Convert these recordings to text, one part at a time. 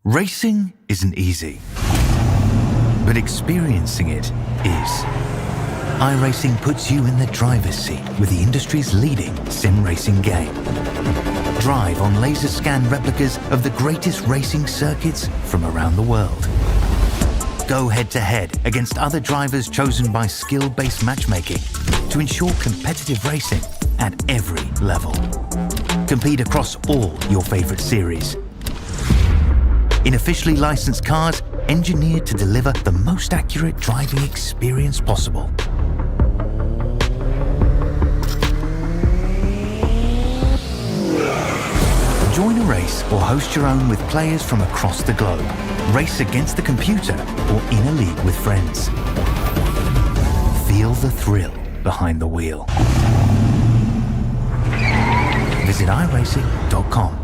Racing isn't easy, but experiencing it is. iRacing puts you in the driver's seat with the industry's leading sim racing game. Drive on laser scan replicas of the greatest racing circuits from around the world. Go head-to-head against other drivers chosen by skill-based matchmaking to ensure competitive racing at every level. Compete across all your favorite series. In officially licensed cars, engineered to deliver the most accurate driving experience possible. Join a race or host your own with players from across the globe. Race against the computer or in a league with friends. Feel the thrill behind the wheel. Visit iRacing.com.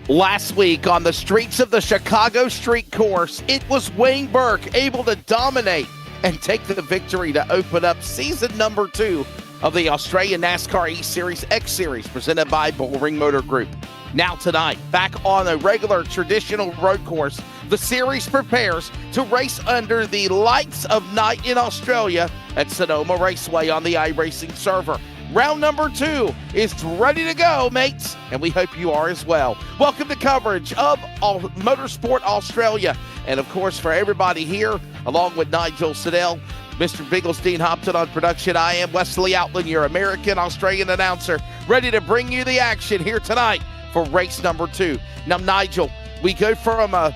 Last week on the streets of the Chicago Street Course, it was Wayne Burke able to dominate and take the victory to open up season number 2 of the Australian NASCAR E-Series X Series presented by Bullring Motor Group. Now tonight, back on a regular traditional road course, the series prepares to race under the lights of night in Australia at Sonoma Raceway on the iRacing server. Round number 2 is ready to go, mates, and we hope you are as well. Welcome to coverage of Motorsport Australia. And, of course, for everybody here, along with Nigel Siddell, Mr. Bigglesdean Hopton on production, I am Wesley Outland, your American-Australian announcer, ready to bring you the action here tonight for race number 2. Now, Nigel, we go from a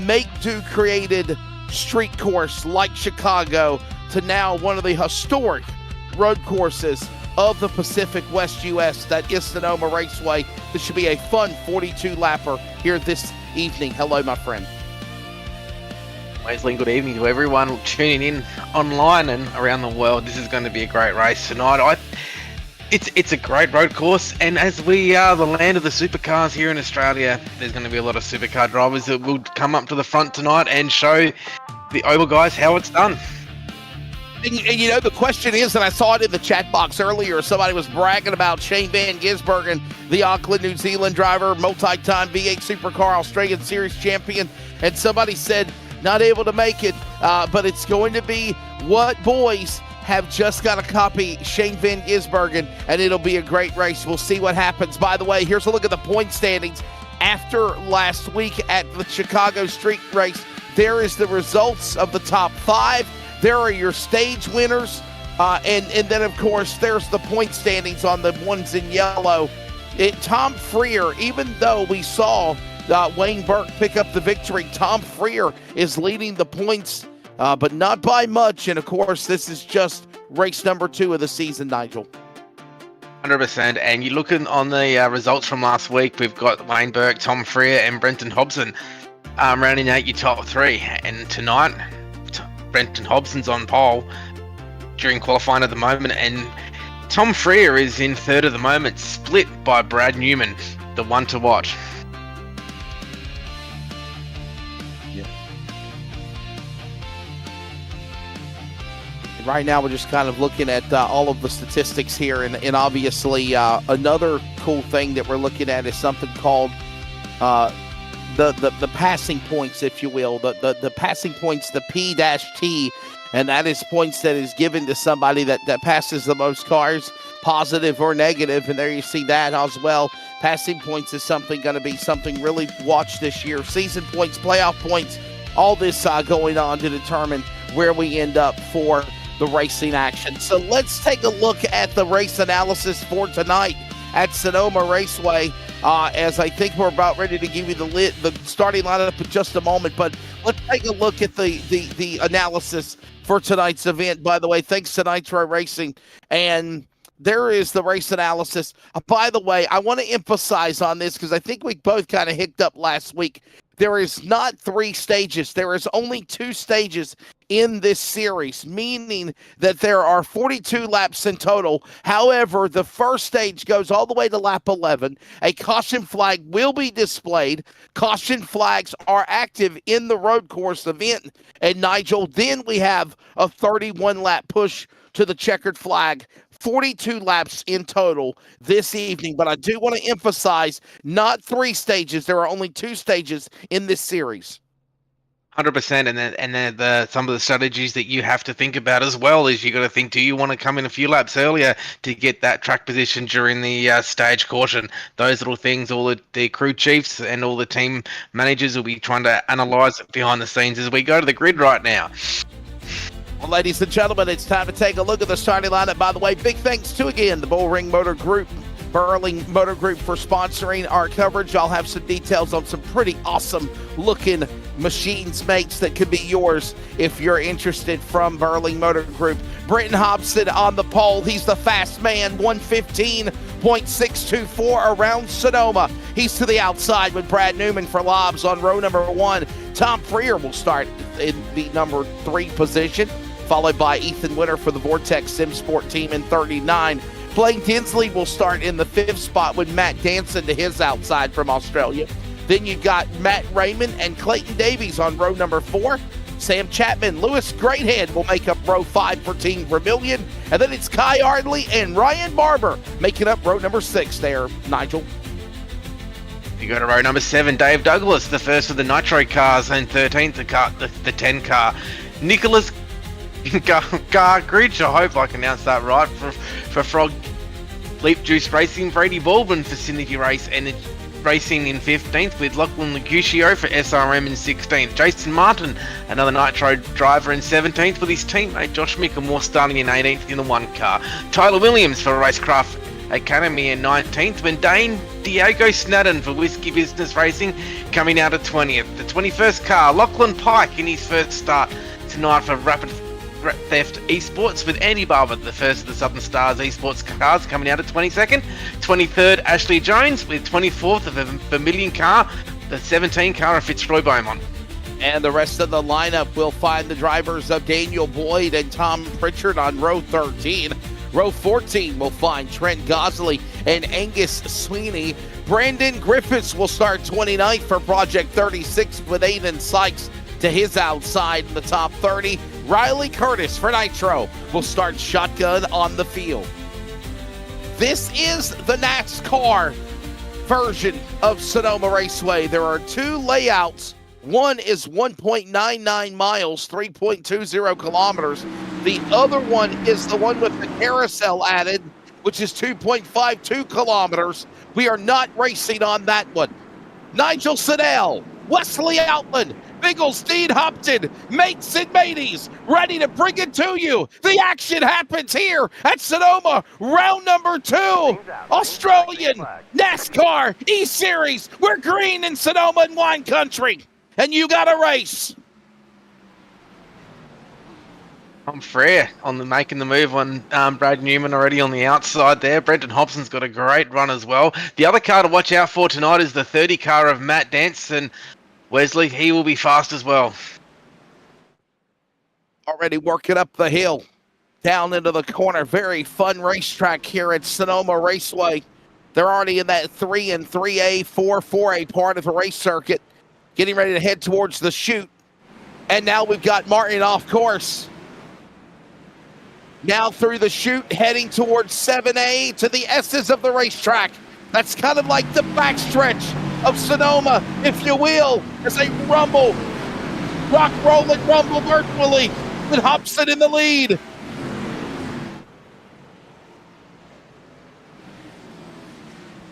make-do-created street course like Chicago to now one of the historic road courses of the Pacific West U.S. that is Sonoma Raceway. This should be a fun 42-lapper here this evening. Hello, my friend. Wesley, good evening to everyone tuning in online and around the world. This is going to be a great race tonight. It's a great road course, and as we are the land of the supercars here in Australia, there's going to be a lot of supercar drivers that will come up to the front tonight and show the Oval guys how it's done. And you know, the question is, and I saw it in the chat box earlier, somebody was bragging about Shane Van Gisbergen, the Auckland, New Zealand driver, multi-time V8 Supercar Australian Series champion, and somebody said, not able to make it, but it's going to be what boys have just got to copy Shane Van Gisbergen, and it'll be a great race. We'll see what happens. By the way, here's a look at the point standings after last week at the Chicago Street Race. There is the results of the top 5. There are your stage winners, and then, of course, there's the point standings on the ones in yellow. Tom Freer, even though we saw Wayne Burke pick up the victory, Tom Freer is leading the points, but not by much. And, of course, this is just race number 2 of the season, Nigel. 100%. And you're looking on the results from last week, we've got Wayne Burke, Tom Freer, and Brenton Hobson rounding out your top 3. And tonight, Brenton Hobson's on pole during qualifying at the moment, and Tom Freer is in third at the moment, split by Brad Newman, the one to watch. Yeah. Right now, we're just kind of looking at all of the statistics here, and obviously another cool thing that we're looking at is something called the passing points, if you will, the passing points, the P-T, and that is points that is given to somebody that passes the most cars, positive or negative, and there you see that as well. Passing points is something going to be something really watched this year. Season points, playoff points, all this going on to determine where we end up for the racing action. So let's take a look at the race analysis for tonight at Sonoma Raceway. As I think we're about ready to give you the starting lineup in just a moment, but let's take a look at the analysis for tonight's event. By the way, thanks to Nitro Racing, and there is the race analysis. By the way, I want to emphasize on this because I think we both kind of hicked up last week. There is not 3 stages. There is only 2 stages in this series, meaning that there are 42 laps in total. However, the first stage goes all the way to lap 11. A caution flag will be displayed. Caution flags are active in the road course event. And Nigel, then we have a 31-lap push to the checkered flag. 42 laps in total this evening, but I do want to emphasize not 3 stages. There are only 2 stages in this series. 100%, and then some of the strategies that you have to think about as well is you got to think: do you want to come in a few laps earlier to get that track position during the stage caution? Those little things, all the crew chiefs and all the team managers will be trying to analyze behind the scenes as we go to the grid right now. Well, ladies and gentlemen, it's time to take a look at the starting lineup. By the way, big thanks to, again, the Bullring Motor Group, Burling Motor Group, for sponsoring our coverage. I'll have some details on some pretty awesome-looking machines, mates, that could be yours if you're interested, from Burling Motor Group. Brenton Hobson on the pole. He's the fast man, 115.624 around Sonoma. He's to the outside with Brad Newman for Lobs on row number 1. Tom Freer will start in the number 3 position, followed by Ethan Winter for the Vortex Sim Sport team in 39. Blaine Tinsley will start in the 5th spot with Matt Danson to his outside from Australia. Then you got Matt Raymond and Clayton Davies on row number 4. Sam Chapman, Lewis Greathead will make up row 5 for Team Vermilion. And then it's Kai Ardley and Ryan Barber making up row number 6 there, Nigel. You go to row number 7, Dave Douglas, the first of the Nitro cars, and 13th, the 10 car. Nicholas Gargridge, I hope I can pronounce that right, for Frog Leap Juice Racing. Brady Baldwin for Synergy Race and Racing in 15th, with Lachlan Legutio for SRM in 16th. Jason Martin, another Nitro driver, in 17th, with his teammate Josh Mickamore starting in 18th in the 1 car. Tyler Williams for Racecraft Academy in 19th, when Diego Snadden for Whiskey Business Racing coming out of 20th. The 21st car, Lachlan Pike, in his first start tonight for Rapid Theft Esports, with Andy Barber, the first of the Southern Stars Esports cars, coming out at 22nd. 23rd, Ashley Jones, with 24th of the Vermilion car, the 17 car of Fitzroy Beaumont. And the rest of the lineup will find the drivers of Daniel Boyd and Tom Pritchard on row 13. Row 14 will find Trent Gosley and Angus Sweeney. Brandon Griffiths will start 29th for Project 36, with Aiden Sykes to his outside in the top 30. Riley Curtis for Nitro will start shotgun on the field. This is the NASCAR version of Sonoma Raceway. There are 2 layouts. One is 1.99 miles, 3.20 kilometers. The other one is the one with the carousel added, which is 2.52 kilometers. We are not racing on that one. Nigel Siddell, Wesley Outland, Biggles, Dean Hopton, mates and mateys, ready to bring it to you. The action happens here at Sonoma, round number 2. Australian NASCAR E-Series. We're green in Sonoma and wine country, and you got a race. Tom Freer making the move on Brad Newman already on the outside there. Brenton Hobson's got a great run as well. The other car to watch out for tonight is the 30 car of Matt Danson. Wesley, he will be fast as well. Already working up the hill, down into the corner. Very fun racetrack here at Sonoma Raceway. They're already in that 3 and 3A, 4A part of the race circuit, getting ready to head towards the chute. And now we've got Martin off course. Now through the chute, heading towards 7A to the S's of the racetrack. That's kind of like the backstretch of Sonoma, if you will, as they rumble, rock, roll, and rumble virtually, with Hobson in the lead.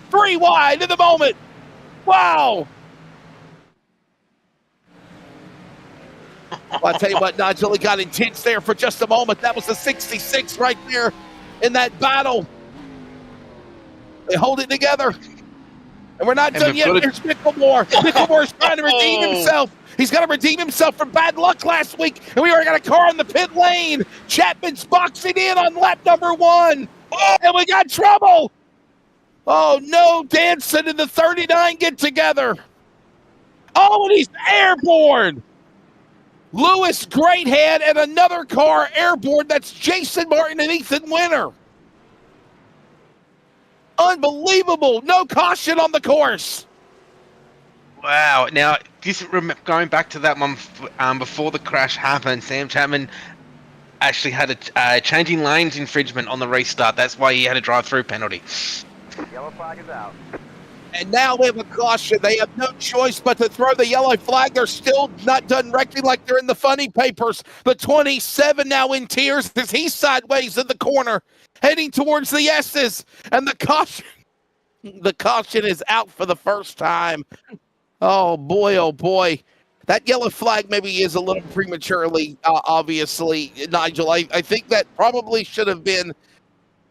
Three wide in the moment. Wow. Well, I'll tell you what, Nigel, it got intense there for just a moment. That was the 66 right there in that battle. They hold it together. And we're not done yet. Here's Mickelmore. Mickelmore's trying to redeem himself. He's got to redeem himself from bad luck last week. And we already got a car in the pit lane. Chapman's boxing in on lap number 1. Oh, and we got trouble. Oh, no. Danson and the 39 get together. Oh, and he's airborne. Lewis Greathead and another car airborne. That's Jason Martin and Ethan Winter. Unbelievable. No caution on the course. Wow. Now, going back to that one before the crash happened, Sam Chapman actually had a changing lanes infringement on the restart. That's why he had a drive-through penalty. Yellow flag is out. And now we have a caution. They have no choice but to throw the yellow flag. They're still not done wrecking like they're in the funny papers. The 27 now in tears as he's sideways in the corner, heading towards the S's. And the caution is out for the first time. Oh, boy. That yellow flag maybe is a little prematurely, obviously, Nigel. I think that probably should have been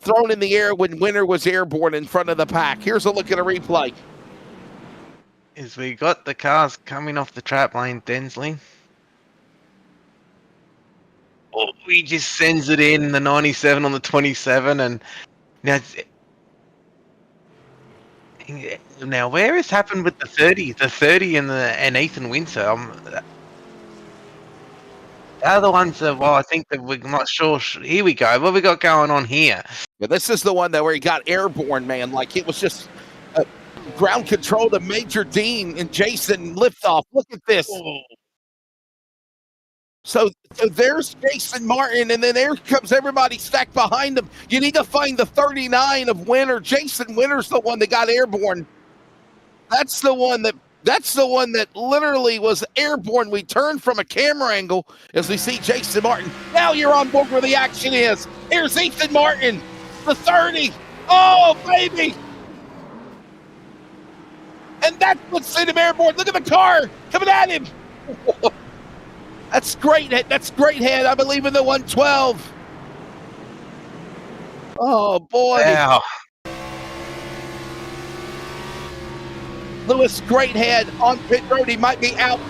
thrown in the air when Winter was airborne in front of the pack. Here's a look at a replay. As we got the cars coming off the trap lane, Densley. Oh, he just sends it in, the 97 on the 27, and now where has happened with the 30? The 30 and Ethan Winter. They're the ones that, I think that we're not sure. Here we go. What we got going on here? Yeah, this is the one that where he got airborne, man. Like it was just ground control to Major Dean and Jason liftoff. Look at this. Oh. So there's Jason Martin, and then there comes everybody stacked behind him. You need to find the 39 of Winter. Jason Winter's the one that got airborne. That's the one that literally was airborne. We turned from a camera angle as we see Jason Martin. Now you're on board where the action is. Here's Ethan Martin, the 30. Oh, baby. And that's what sent him airborne. Look at the car coming at him. That's great. That's Greathead, I believe, in the 112. Oh, boy. Wow. Lewis Greathead on pit road. He might be out.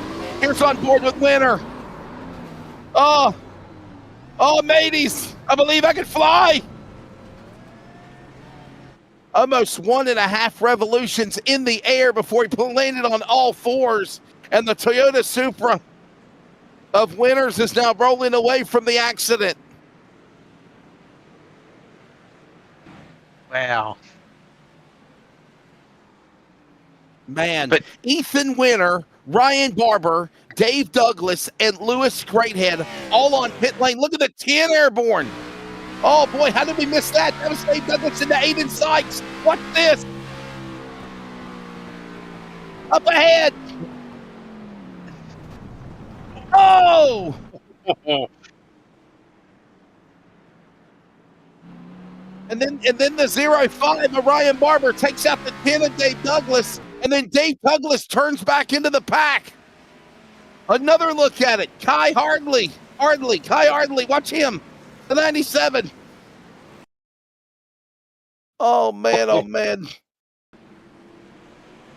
Here's on board with Winter. Oh, mateys. I believe I can fly. Almost 1.5 revolutions in the air before he landed on all fours. And the Toyota Supra of Winters is now rolling away from the accident. Wow. Man, but Ethan Winter, Ryan Barber, Dave Douglas, and Lewis Greathead all on pit lane. Look at the 10 airborne. Oh, boy, how did we miss that? That was Dave Douglas into Aiden Sykes. What's this? Up ahead. Oh! And then the 05 of Ryan Barber takes out the 10 of Dave Douglas, and then Dave Douglas turns back into the pack. Another look at it. Kai Hardley, watch him. The 97. Oh, man.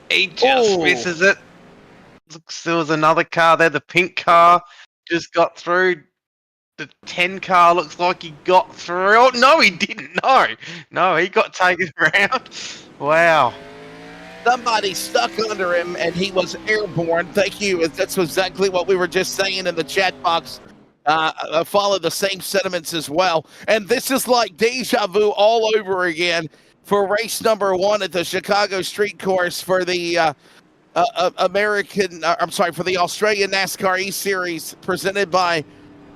He just misses it. Looks, there was another car there. The pink car just got through. The 10 car looks like he got through. Oh, no, he didn't. No, he got taken around. Wow. Somebody stuck under him, and he was airborne. Thank you. That's exactly what we were just saying in the chat box. Follow the same sentiments as well. And this is like deja vu all over again for race number 1 at the Chicago Street Course for the for the Australian NASCAR E-Series presented by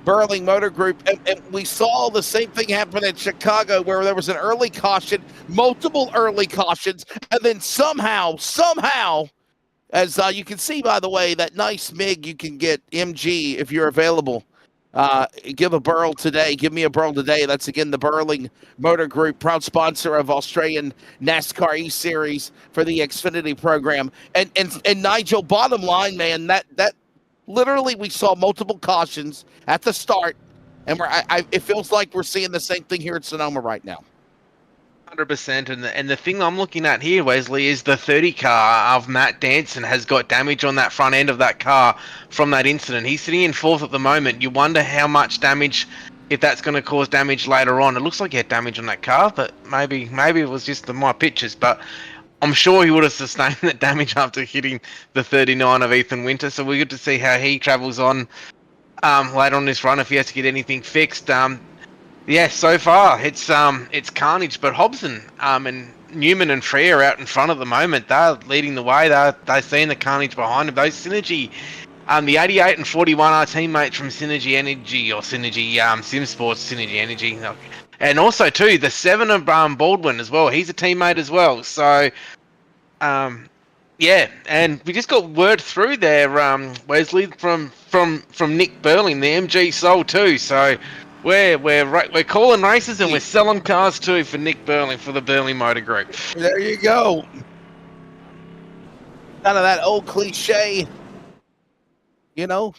Burling Motor Group. And we saw the same thing happen at Chicago where there was an early caution, multiple early cautions, and then somehow, as you can see, by the way, that nice MiG you can get, MG, if you're available. Give me a Burl today. That's again the Burling Motor Group, proud sponsor of Australian NASCAR E-Series for the Xfinity program. And Nigel, bottom line, man, that literally we saw multiple cautions at the start, and it feels like we're seeing the same thing here at Sonoma right now. 100%, and the thing I'm looking at here, Wesley, is the 30 car of Matt Danson has got damage on that front end of that car from that incident. He's sitting in 4th at the moment. You wonder how much damage, if that's going to cause damage later on. It looks like he had damage on that car, but maybe it was just my pictures. But I'm sure he would have sustained that damage after hitting the 39 of Ethan Winter. So we get to see how he travels on later on this run if he has to get anything fixed. Yeah, so far it's carnage, but Hobson and Newman and Freer are out in front at the moment. They're leading the way. They're seeing the carnage behind them. Those Synergy, the 88 and 41 are teammates from Synergy Energy or Synergy Sim Sports Synergy Energy, and also too the 7 of Baldwin as well. He's a teammate as well. So, yeah, and we just got word through there, Wesley, from Nick Burling, the MG Soul too. So. We're calling races and we're selling cars too for Nick Burling for the Burling Motor Group. There you go. Kind of that old cliche, you know,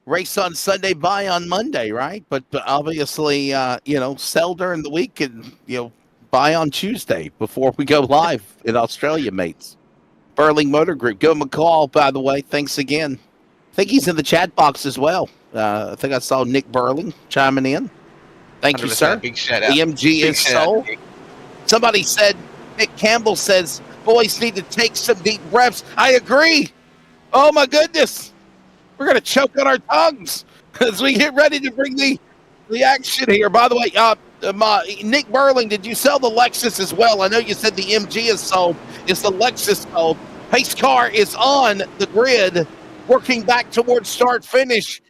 race on Sunday, buy on Monday, right? But obviously, sell during the week and, buy on Tuesday before we go live in Australia, mates. Burling Motor Group. Give him a call, by the way. Thanks again. I think he's in the chat box as well. I think I saw Nick Burling chiming in. Thank you, sir. Big shout out. BMG is sold. Somebody said, Nick Campbell says, boys need to take some deep breaths. I agree. Oh, my goodness. We're going to choke on our tongues as we get ready to bring the action here. By the way, Nick Burling, did you sell the Lexus as well? I know you said the MG is sold. Is the Lexus sold? Pace car is on the grid, working back towards start-finish.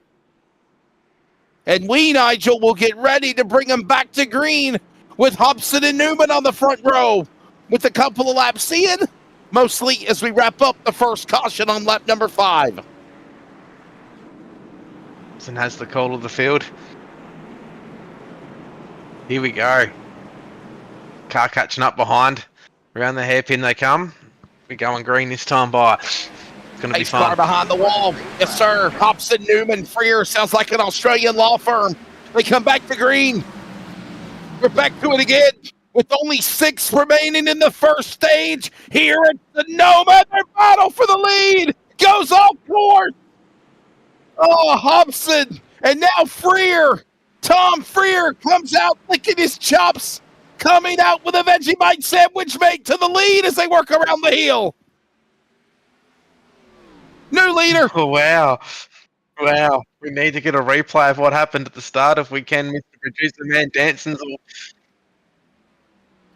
And we, Nigel, will get ready to bring them back to green with Hobson and Newman on the front row with a couple of laps in, mostly as we wrap up the first caution on lap number 5. Hobson has the call of the field. Here we go. Car catching up behind. Around the hairpin they come. We're going green this time by. Going to be fun. Car behind the wall. Yes, sir. Hobson, Newman, Freer. Sounds like an Australian law firm. They come back to green. We're back to it again with only 6 remaining in the first stage. Here at Sonoma, their battle for the lead goes off course. Oh, Hobson. And now Freer. Tom Freer comes out licking his chops, coming out with a Vegemite sandwich mate to the lead as they work around the hill. New leader. Oh, wow. Wow. We need to get a replay of what happened at the start if we can, Mr. Producer Man Danson's.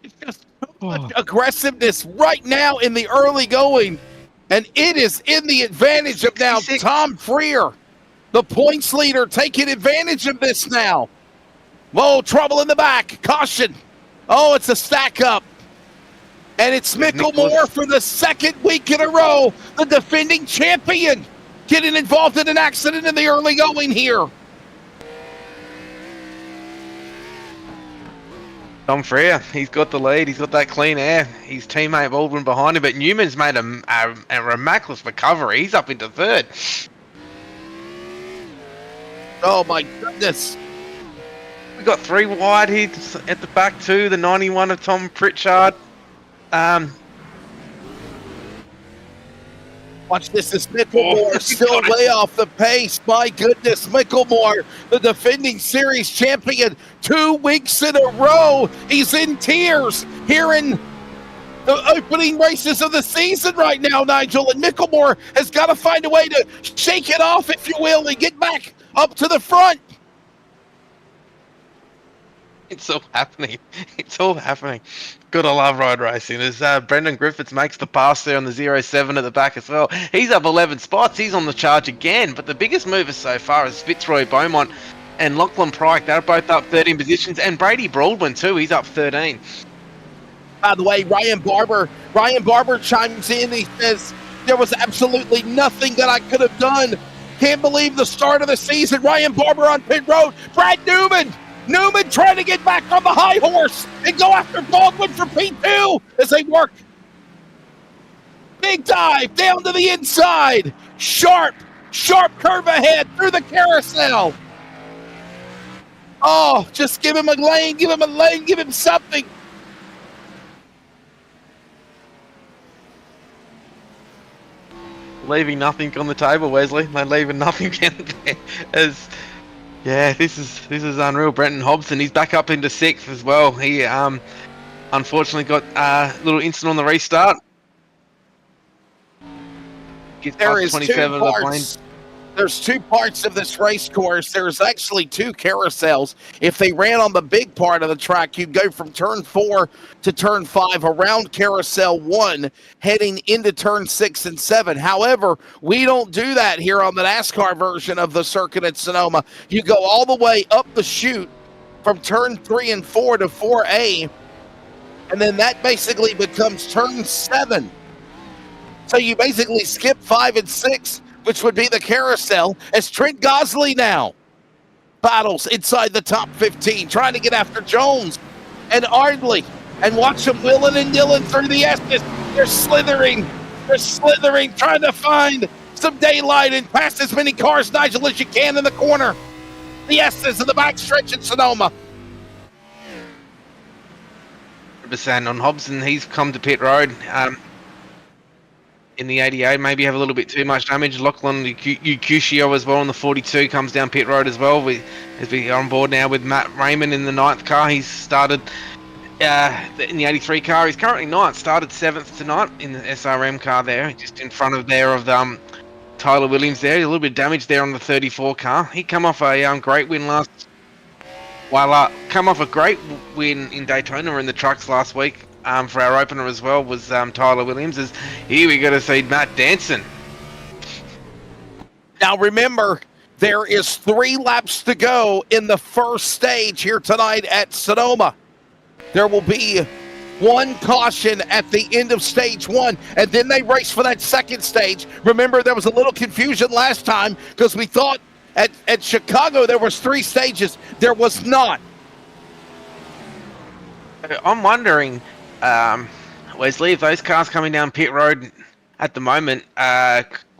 It's just so much aggressiveness right now in the early going. And it is in the advantage of now 66. Tom Freer, the points leader, taking advantage of this now. Whoa, trouble in the back. Caution. Oh, it's a stack up. And it's Micklemore for the second week in a row, the defending champion, getting involved in an accident in the early going here. Tom Freer, he's got the lead. He's got that clean air. His teammate Baldwin behind him, but Newman's made a remarkable recovery. He's up into third. Oh, my goodness. We got 3 wide here at the back too. The 91 of Tom Pritchard. Watch this as Micklemore still way off the pace. My goodness, Micklemore, the defending series champion, 2 weeks in a row. He's in tears here in the opening races of the season right now, Nigel. And Micklemore has got to find a way to shake it off, if you will, and get back up to the front. It's all happening. It's all happening. Gotta love road racing. As Brendan Griffiths makes the pass there on the 07 at the back as well. He's up 11 spots. He's on the charge again. But the biggest movers so far is Fitzroy Beaumont and Lachlan Pryke. They're both up 13 positions. And Brady Baldwin too. He's up 13. By the way, Ryan Barber chimes in. He says, there was absolutely nothing that I could have done. Can't believe the start of the season. Ryan Barber on pit road. Brad Newman trying to get back on the high horse and go after Baldwin for P2 as they work. Big dive down to the inside. Sharp curve ahead through the carousel. Oh, just give him a lane, give him something. Leaving nothing on the table, Wesley. They're leaving nothing in there. Yeah, this is unreal. Brenton Hobson, he's back up into 6th as well. He unfortunately got a little incident on the restart. Gets There past is 27 two of the plane. parts. There's two parts of this race course. There's actually two carousels. If they ran on the big part of the track, you'd go from turn 4 to turn 5 around carousel 1, heading into turn 6 and 7. However, we don't do that here on the NASCAR version of the circuit at Sonoma. You go all the way up the chute from turn 3 and 4 to 4A, and then that basically becomes turn 7. So you basically skip 5 and 6, which would be the carousel, as Trent Gosley now battles inside the top 15, trying to get after Jones and Ardley. And watch them wheeling and dealing through the S's. They're slithering, trying to find some daylight and pass as many cars, Nigel, as you can in the corner. The S's in the backstretch at Sonoma. 100% on Hobson. He's come to pit road. In the 88, maybe have a little bit too much damage. Lachlan Ucusio as well on the 42 comes down pit road as well. As we are on board now with Matt Raymond in the 9th car. He's started in the 83 car. He's currently 9th, started 7th tonight in the SRM car there, just in front of Tyler Williams there. A little bit of damage there on the 34 car. He come off a great win come off a great win in Daytona in the trucks last week. For our opener as well was Tyler Williams. Here we got to see Matt Danson. Now remember, there is 3 laps to go in the first stage here tonight at Sonoma. There will be 1 caution at the end of stage 1, and then they race for that second stage. Remember, there was a little confusion last time because we thought at Chicago there was 3 stages. There was not. I'm wondering, Wesley, if those cars coming down pit road at the moment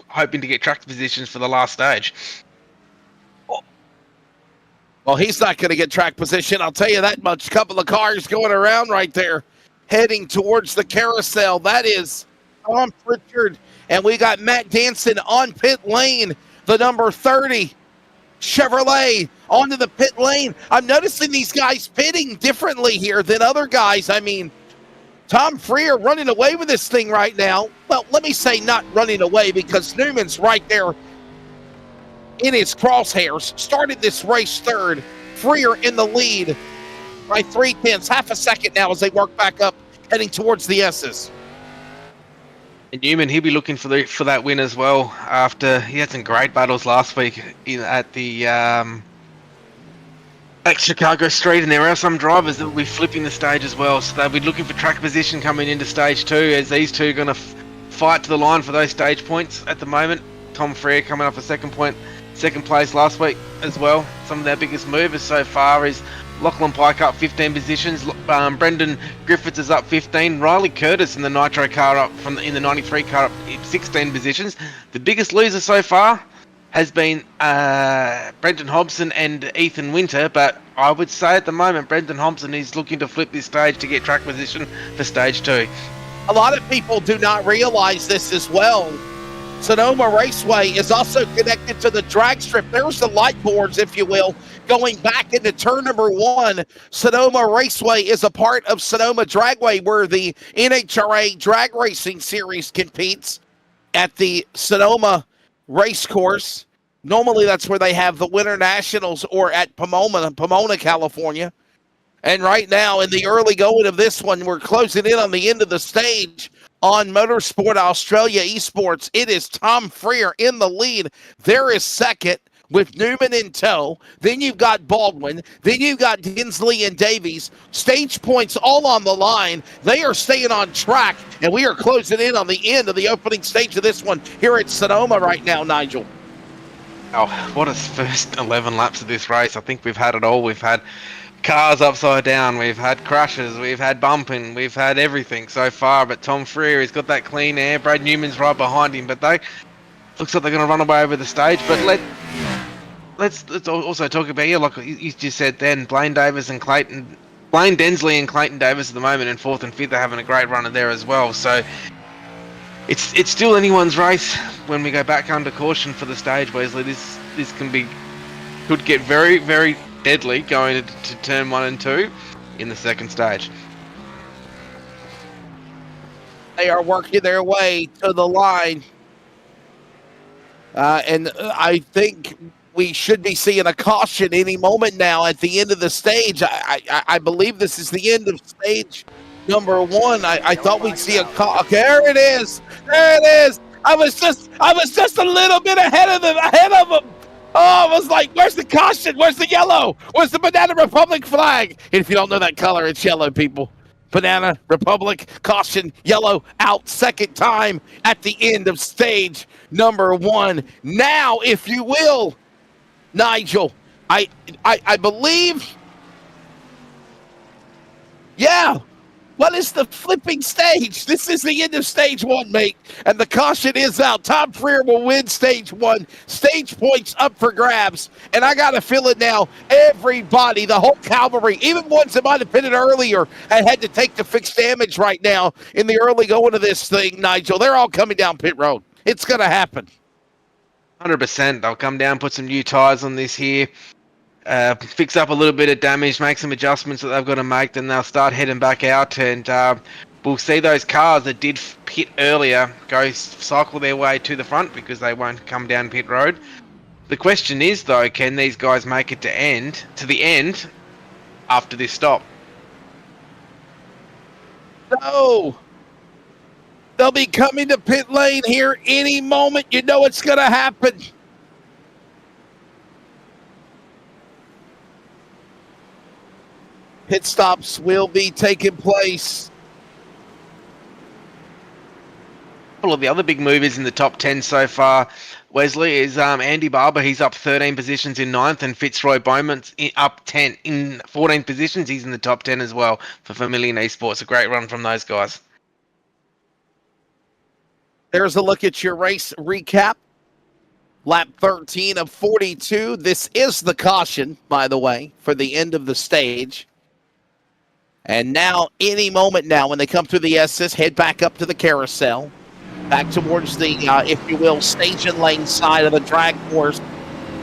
hoping to get track positions for the last stage. Well, he's not going to get track position, I'll tell you that much. Couple of cars going around right there, heading towards the carousel. That is Tom Pritchard, and we got Matt Danson on pit lane, the number 30 Chevrolet onto the pit lane. I'm noticing these guys pitting differently here than other guys. I mean, Tom Freer running away with this thing right now. Well, let me say not running away, because Newman's right there in his crosshairs. Started this race 3rd. Freer in the lead by 0.3, half a second now as they work back up, heading towards the S's. And Newman, he'll be looking for that win as well, after he had some great battles last week at the at Chicago Street, and there are some drivers that will be flipping the stage as well, so they'll be looking for track position coming into stage 2, as these two are going to fight to the line for those stage points at the moment. Tom Freer coming off a second place last week as well. Some of their biggest movers so far is Lachlan Pike up 15 positions. Brendan Griffiths is up 15. Riley Curtis in the Nitro car in the 93 car up 16 positions. The biggest loser so far has been Brendan Hobson and Ethan Winter, but I would say at the moment Brendan Hobson is looking to flip this stage to get track position for stage 2. A lot of people do not realize this as well. Sonoma Raceway is also connected to the drag strip. There's the light boards, if you will, going back into turn number 1. Sonoma Raceway is a part of Sonoma Dragway, where the NHRA Drag Racing Series competes at the Sonoma Race Course. Normally that's where they have the Winter Nationals, or at Pomona, California. And right now, in the early going of this one, we're closing in on the end of the stage on Motorsport Australia Esports. It is Tom Freer in the lead. There is second with Newman in tow. Then you've got Baldwin. Then you've got Dinsley and Davies. Stage points all on the line. They are staying on track, and we are closing in on the end of the opening stage of this one here at Sonoma right now, Nigel. Oh, what a first 11 laps of this race. I think we've had it all. We've had cars upside down, we've had crashes, we've had bumping, we've had everything so far, but Tom Freer, he's got that clean air. Brad Newman's right behind him, but looks like they're going to run away over the stage. But let's also talk about, like you just said then, Blaine Densley and Clayton Davis at the moment in 4th and 5th are having a great run there as well. So it's still anyone's race when we go back under caution for the stage, Wesley. This could get very, very deadly going to turn 1 and 2 in the second stage. They are working their way to the line. And I think we should be seeing a caution any moment now at the end of the stage. I believe this is the end of stage number one. I thought we'd see a caution. There it is. There it is. I was just a little bit ahead of them. Oh, I was like, where's the caution? Where's the yellow? Where's the Banana Republic flag? And if you don't know that color, it's yellow, people. Banana Republic, caution, yellow, out, second time at the end of stage number one. Now, if you will, Nigel, I believe, yeah. What is the flipping stage? This is the end of stage one, mate. And the caution is out. Tom Freer will win stage one. Stage points up for grabs. And I got a feeling now, everybody, the whole cavalry, even ones that might have pitted earlier and had to take the fixed damage right now in the early going of this thing, Nigel, they're all coming down pit road. It's going to happen. 100%. They'll come down, put some new tires on this here. Fix up a little bit of damage, make some adjustments that they've got to make, then they'll start heading back out, and we'll see those cars that did pit earlier go cycle their way to the front because they won't come down pit road. The question is, though, can these guys make it to the end after this stop? No. They'll be coming to pit lane here any moment. You know it's going to happen. Pit stops will be taking place. A couple of the other big movers in the top 10 so far, Wesley, is Andy Barber. He's up 13 positions in 9th, and Fitzroy Bowman's up 10 in 14 positions. He's in the top 10 as well for Vermilion Esports. A great run from those guys. There's a look at your race recap. Lap 13 of 42. This is the caution, by the way, for the end of the stage. And now, any moment now, when they come through the SS, head back up to the carousel. Back towards the, if you will, stage and lane side of the drag course,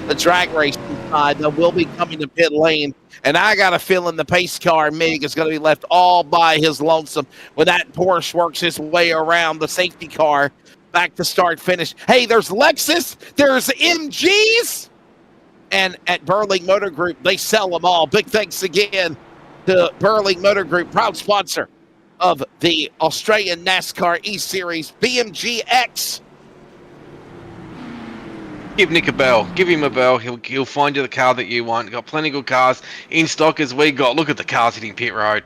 the drag racing side. They will be coming to pit lane. And I got a feeling the pace car, Mig, is going to be left all by his lonesome when that Porsche works his way around the safety car back to start finish. Hey, there's Lexus. There's MGs. And at Burling Motor Group, they sell them all. Big thanks again to Burling Motor Group, proud sponsor of the Australian NASCAR E-Series BMG X. Give Nick a bell. Give him a bell. He'll find you the car that you want. Got plenty of good cars in stock as we got. Look at the cars hitting pit road.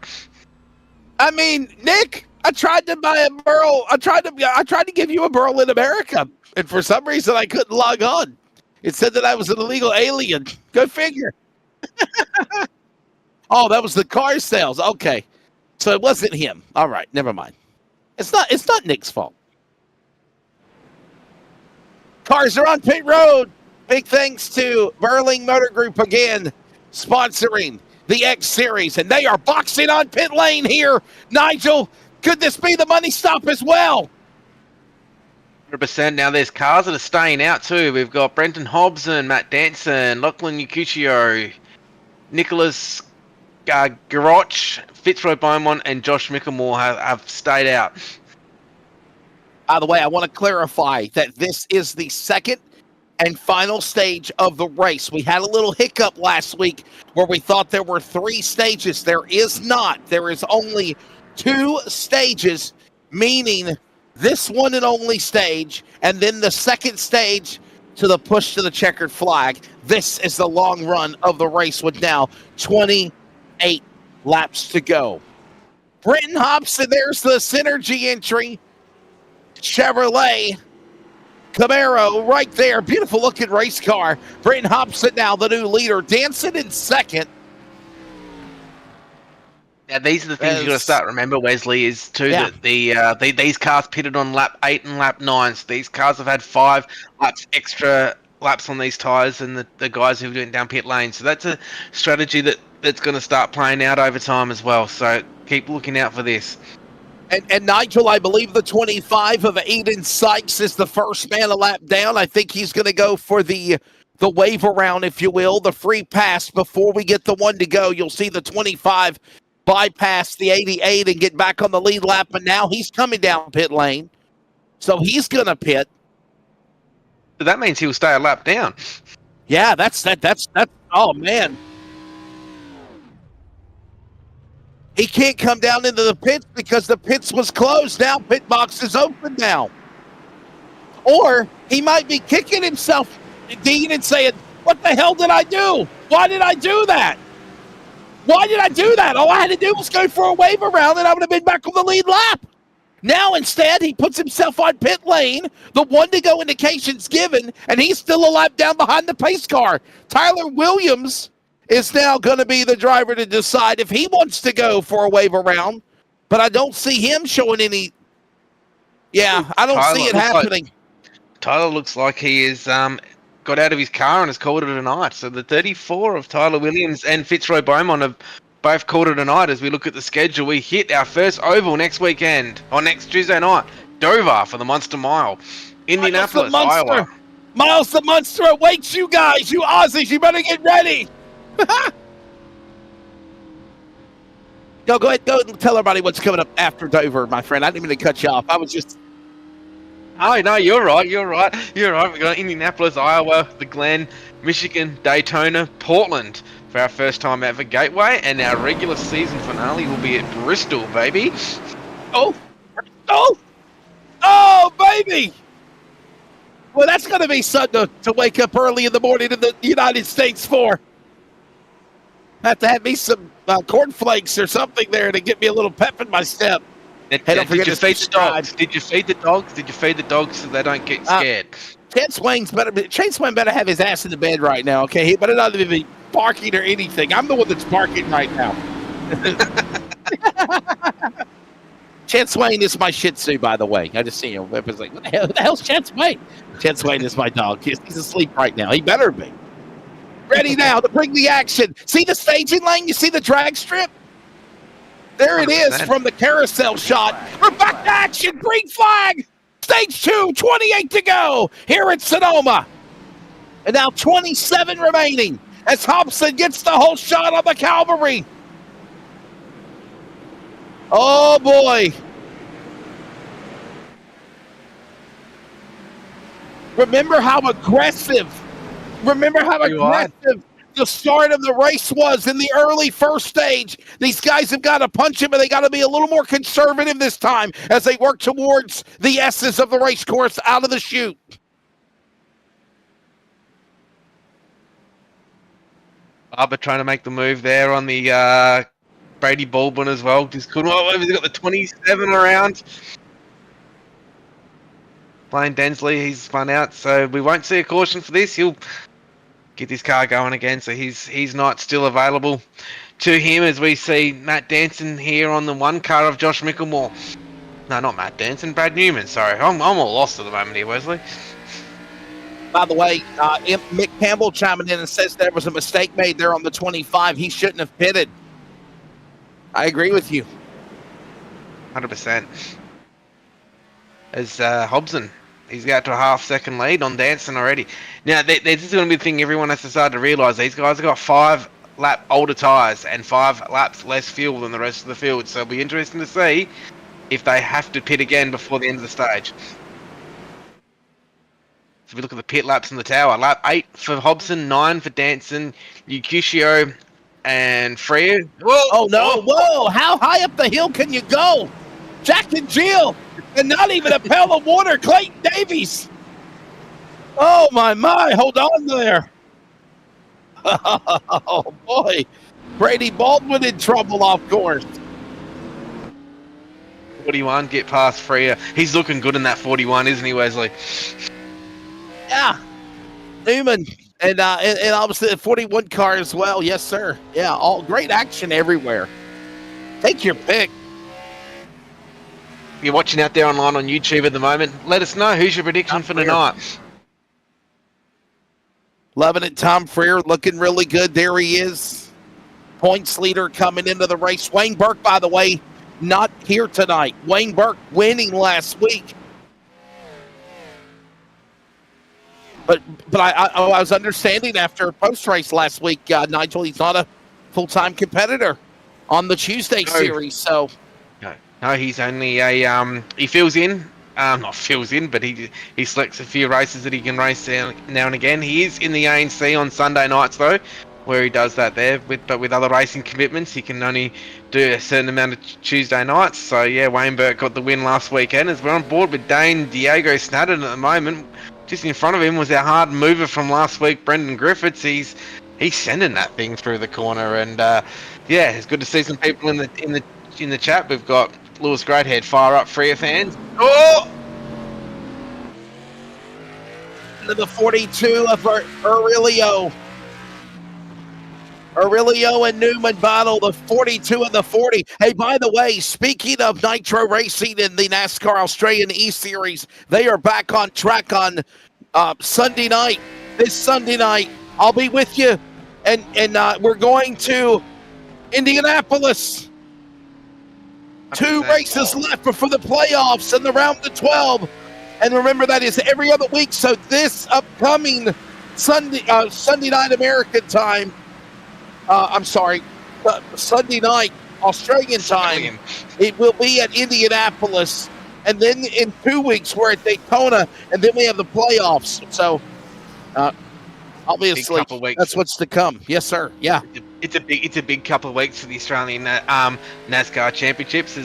I mean, Nick, I tried to buy a Burl. I tried to give you a Burl in America, and for some reason I couldn't log on. It said that I was an illegal alien. Go figure. Oh, that was the car sales. Okay. So it wasn't him. All right, never mind. It's not Nick's fault. Cars are on pit road. Big thanks to Burling Motor Group again, sponsoring the X Series, and they are boxing on pit lane here. Nigel, could this be the money stop as well? 100%. Now there's cars that are staying out too. We've got Brenton Hobson, Matt Danson, Lachlan Yacuccio, Nicholas Garroch, Fitzroy Beaumont, and Josh Mickelmore have stayed out. By the way, I want to clarify that this is the second and final stage of the race. We had a little hiccup last week where we thought there were 3 stages. There is not. There is only 2 stages, meaning this one and only stage, and then the second stage to the push to the checkered flag. This is the long run of the race with now 28 laps to go. Brenton Hobson, there's the Synergy entry. Chevrolet Camaro right there. Beautiful looking race car. Brenton Hobson now the new leader. Dancing in second. Now these are the things you got to start remember, Wesley, is too that these cars pitted on lap 8 and lap 9. So these cars have had 5 laps extra laps on these tires than the guys who went down pit lane. So that's a strategy that's going to start playing out over time as well. So keep looking out for this. And Nigel, I believe the 25 of Aiden Sykes is the first man a lap down. I think he's going to go for the wave around, if you will, the free pass before we get the one to go. You'll see the 25 bypass the 88 and get back on the lead lap, and now he's coming down pit lane. So he's going to pit. So that means he'll stay a lap down. Yeah, that's oh, man. He can't come down into the pits because the pits was closed. Now pit box is open now. Or he might be kicking himself, Dean, and saying, what the hell did I do? Why did I do that? Why did I do that? All I had to do was go for a wave around and I would have been back on the lead lap. Now instead, he puts himself on pit lane. The one to go indication's given, and he's still a lap down behind the pace car. Tyler Williams is now going to be the driver to decide if he wants to go for a wave around, but I don't see him showing any. Yeah, I don't see it happening. Tyler looks like he is got out of his car and has called it a night. So the 34 of Tyler Williams and Fitzroy Beaumont have both called it a night. As we look at the schedule, we hit our first oval next weekend, or next Tuesday night. Dover for the Monster Mile. Indianapolis, Iowa. Miles the Monster awaits you guys, you Aussies. You better get ready. Go ahead. Go and tell everybody what's coming up after Dover, my friend. I didn't mean to cut you off. I was just... Oh, no, you're right. We've got Indianapolis, Iowa, the Glen, Michigan, Daytona, Portland for our first time ever Gateway, and our regular season finale will be at Bristol, baby. Oh, baby. Well, that's going to be something to wake up early in the morning in the United States for. Have to have me some cornflakes or something there to get me a little pep in my step. Hey, don't forget to feed the dogs. Did you feed the dogs? Did you feed the dogs so they don't get scared? Chase Wayne better have his ass in the bed right now, okay? He better not be barking or anything. I'm the one that's barking right now. Chance Wayne is my Shih Tzu, by the way. I just seen him. I was like, what the hell's Chance Wayne? Chance Wayne is my dog. He's asleep right now. He better be. Ready now to bring the action. See the staging lane? You see the drag strip? There it is from the carousel shot. We're back to action. Green flag. Stage 2, 28 to go here at Sonoma. And now 27 remaining as Hobson gets the whole shot on the Calvary. Oh, boy. Remember how aggressive the start of the race was in the early first stage. These guys have got to punch him, but they got to be a little more conservative this time as they work towards the S's of the race course out of the chute. Barber trying to make the move there on the Brady Baldwin as well. Just couldn't. Oh, he's got the 27 around. Blaine Densley, he's spun out, so we won't see a caution for this. He'll get this car going again, so he's not still available to him as we see Matt Danson here on the one car of Josh Mickelmore. No, not Matt Danson, Brad Newman, sorry. I'm all lost at the moment here, Wesley. By the way, Mick Campbell chiming in and says there was a mistake made there on the 25. He shouldn't have pitted. I agree with you. 100%. As Hobson, he's got to a half-second lead on Danson already. Now, this is going to be the thing everyone has to start to realise. These guys have got 5 lap older tyres and 5 laps less fuel than the rest of the field. So it'll be interesting to see if they have to pit again before the end of the stage. So if we look at the pit laps in the tower, lap 8 for Hobson, 9 for Danson, Yukishio and Freya. Whoa! Oh, no. Whoa! How high up the hill can you go? Jack and Jill, and not even a pail of water. Clayton Davies. Oh, my. Hold on there. Oh, boy. Brady Baldwin in trouble off course. 41, get past Freya. He's looking good in that 41, isn't he, Wesley? Yeah. Newman. And obviously the 41 car as well. Yes, sir. Yeah, all great action everywhere. Take your pick. You're watching out there online on YouTube at the moment. Let us know. Who's your prediction for tonight? Loving it. Tom Freer looking really good. There he is. Points leader coming into the race. Wayne Burke, by the way, not here tonight. Wayne Burke winning last week. But I was understanding after post-race last week, Nigel, he's not a full-time competitor. on the Tuesday No. series. So No, he's only a he fills in. Not fills in, but he selects a few races that he can race now and again. He is in the ANC on Sunday nights though, where he does that there. But with other racing commitments, he can only do a certain amount of Tuesday nights. So yeah, Wayne Burke got the win last weekend. As we're on board with Dane Diego Snadden at the moment. Just in front of him was our hard mover from last week, Brendan Griffiths. He's sending that thing through the corner, and yeah, it's good to see some people in the chat. We've got Lewis Greathead, fire up, Freer fans. Oh! into the 42 of Aurelio. Aurelio and Newman battle the 42 and the 40. Hey, by the way, speaking of Nitro Racing in the NASCAR Australian E-Series, they are back on track on Sunday night. This Sunday night, I'll be with you, and we're going to Indianapolis. 2 races left before the playoffs and the round of 12. And remember, that is every other week. So this upcoming Sunday night American time, Sunday night Australian time, it will be at Indianapolis. And then in 2 weeks, we're at Daytona, and then we have the playoffs. So obviously, that's what's to come. Yes, sir. Yeah. It's a big couple of weeks for the Australian NASCAR Championships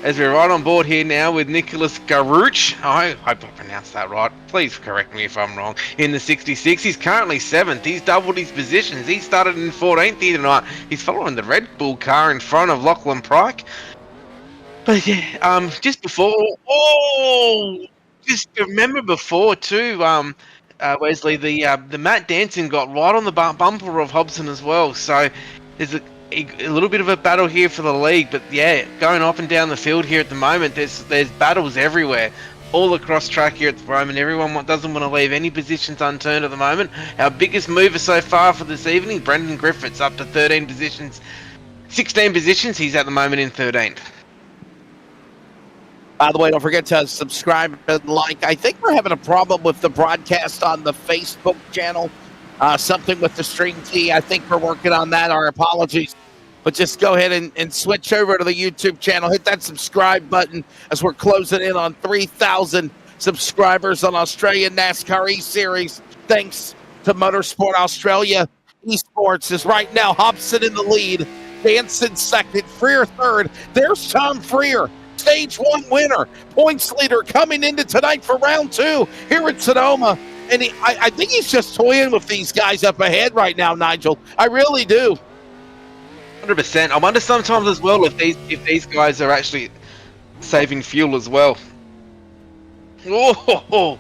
as we're right on board here now with Nicholas Garouche. I hope I pronounced that right. Please correct me if I'm wrong. In the 66, he's currently 7th. He's doubled his positions. He started in 14th here tonight. He's following the Red Bull car in front of Lachlan Pryke. But yeah, just remember before too. Wesley, the Matt Danson got right on the bumper of Hobson as well. So there's a little bit of a battle here for the league. But yeah, going up and down the field here at the moment, there's battles everywhere, all across track here at the moment. Everyone doesn't want to leave any positions unturned at the moment. Our biggest mover so far for this evening, Brendan Griffiths, up to 16 positions. He's at the moment in 13th. By the way, don't forget to subscribe and like. I think we're having a problem with the broadcast on the Facebook channel. Something with the stream key. I think we're working on that. Our apologies. But just go ahead and switch over to the YouTube channel. Hit that subscribe button as we're closing in on 3,000 subscribers on Australian NASCAR E-Series. Thanks to Motorsport Australia. Esports is right now Hobson in the lead. Danson second. Freer third. There's Tom Freer. Stage 1 winner, points leader coming into tonight for round 2 here at Sonoma. And I think he's just toying with these guys up ahead right now, Nigel. I really do. 100%. I wonder sometimes as well if these guys are actually saving fuel as well. Oh.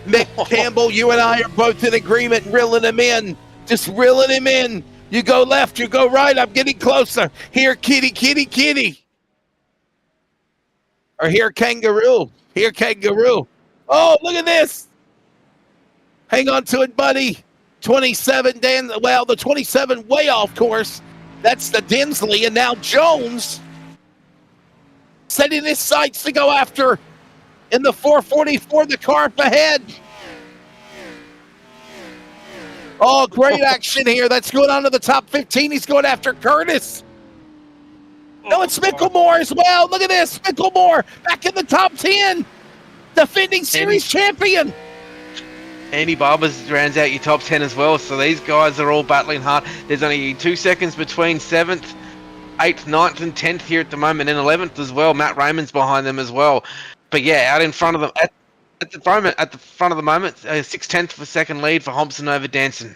Mick Campbell, you and I are both in agreement, reeling him in. Just reeling him in. You go left, you go right. I'm getting closer. Here, kitty, kitty, kitty. Or here, kangaroo. Here, kangaroo. Oh, look at this. Hang on to it, buddy. 27, the 27 way off course. That's the Dinsley. And now Jones setting his sights to go after in the 444, the car up ahead. Oh, great action here. That's going on to the top 15. He's going after Curtis. No, it's Micklemore as well. Look at this. Micklemore back in the top 10. Defending series champion. Andy Barbers rounds out your top 10 as well. So these guys are all battling hard. There's only 2 seconds between 7th, 8th, 9th, and 10th here at the moment. And 11th as well. Matt Raymond's behind them as well. But yeah, out in front of them. At the front of the moment, 6/10 of a second lead for Hobson over Danson.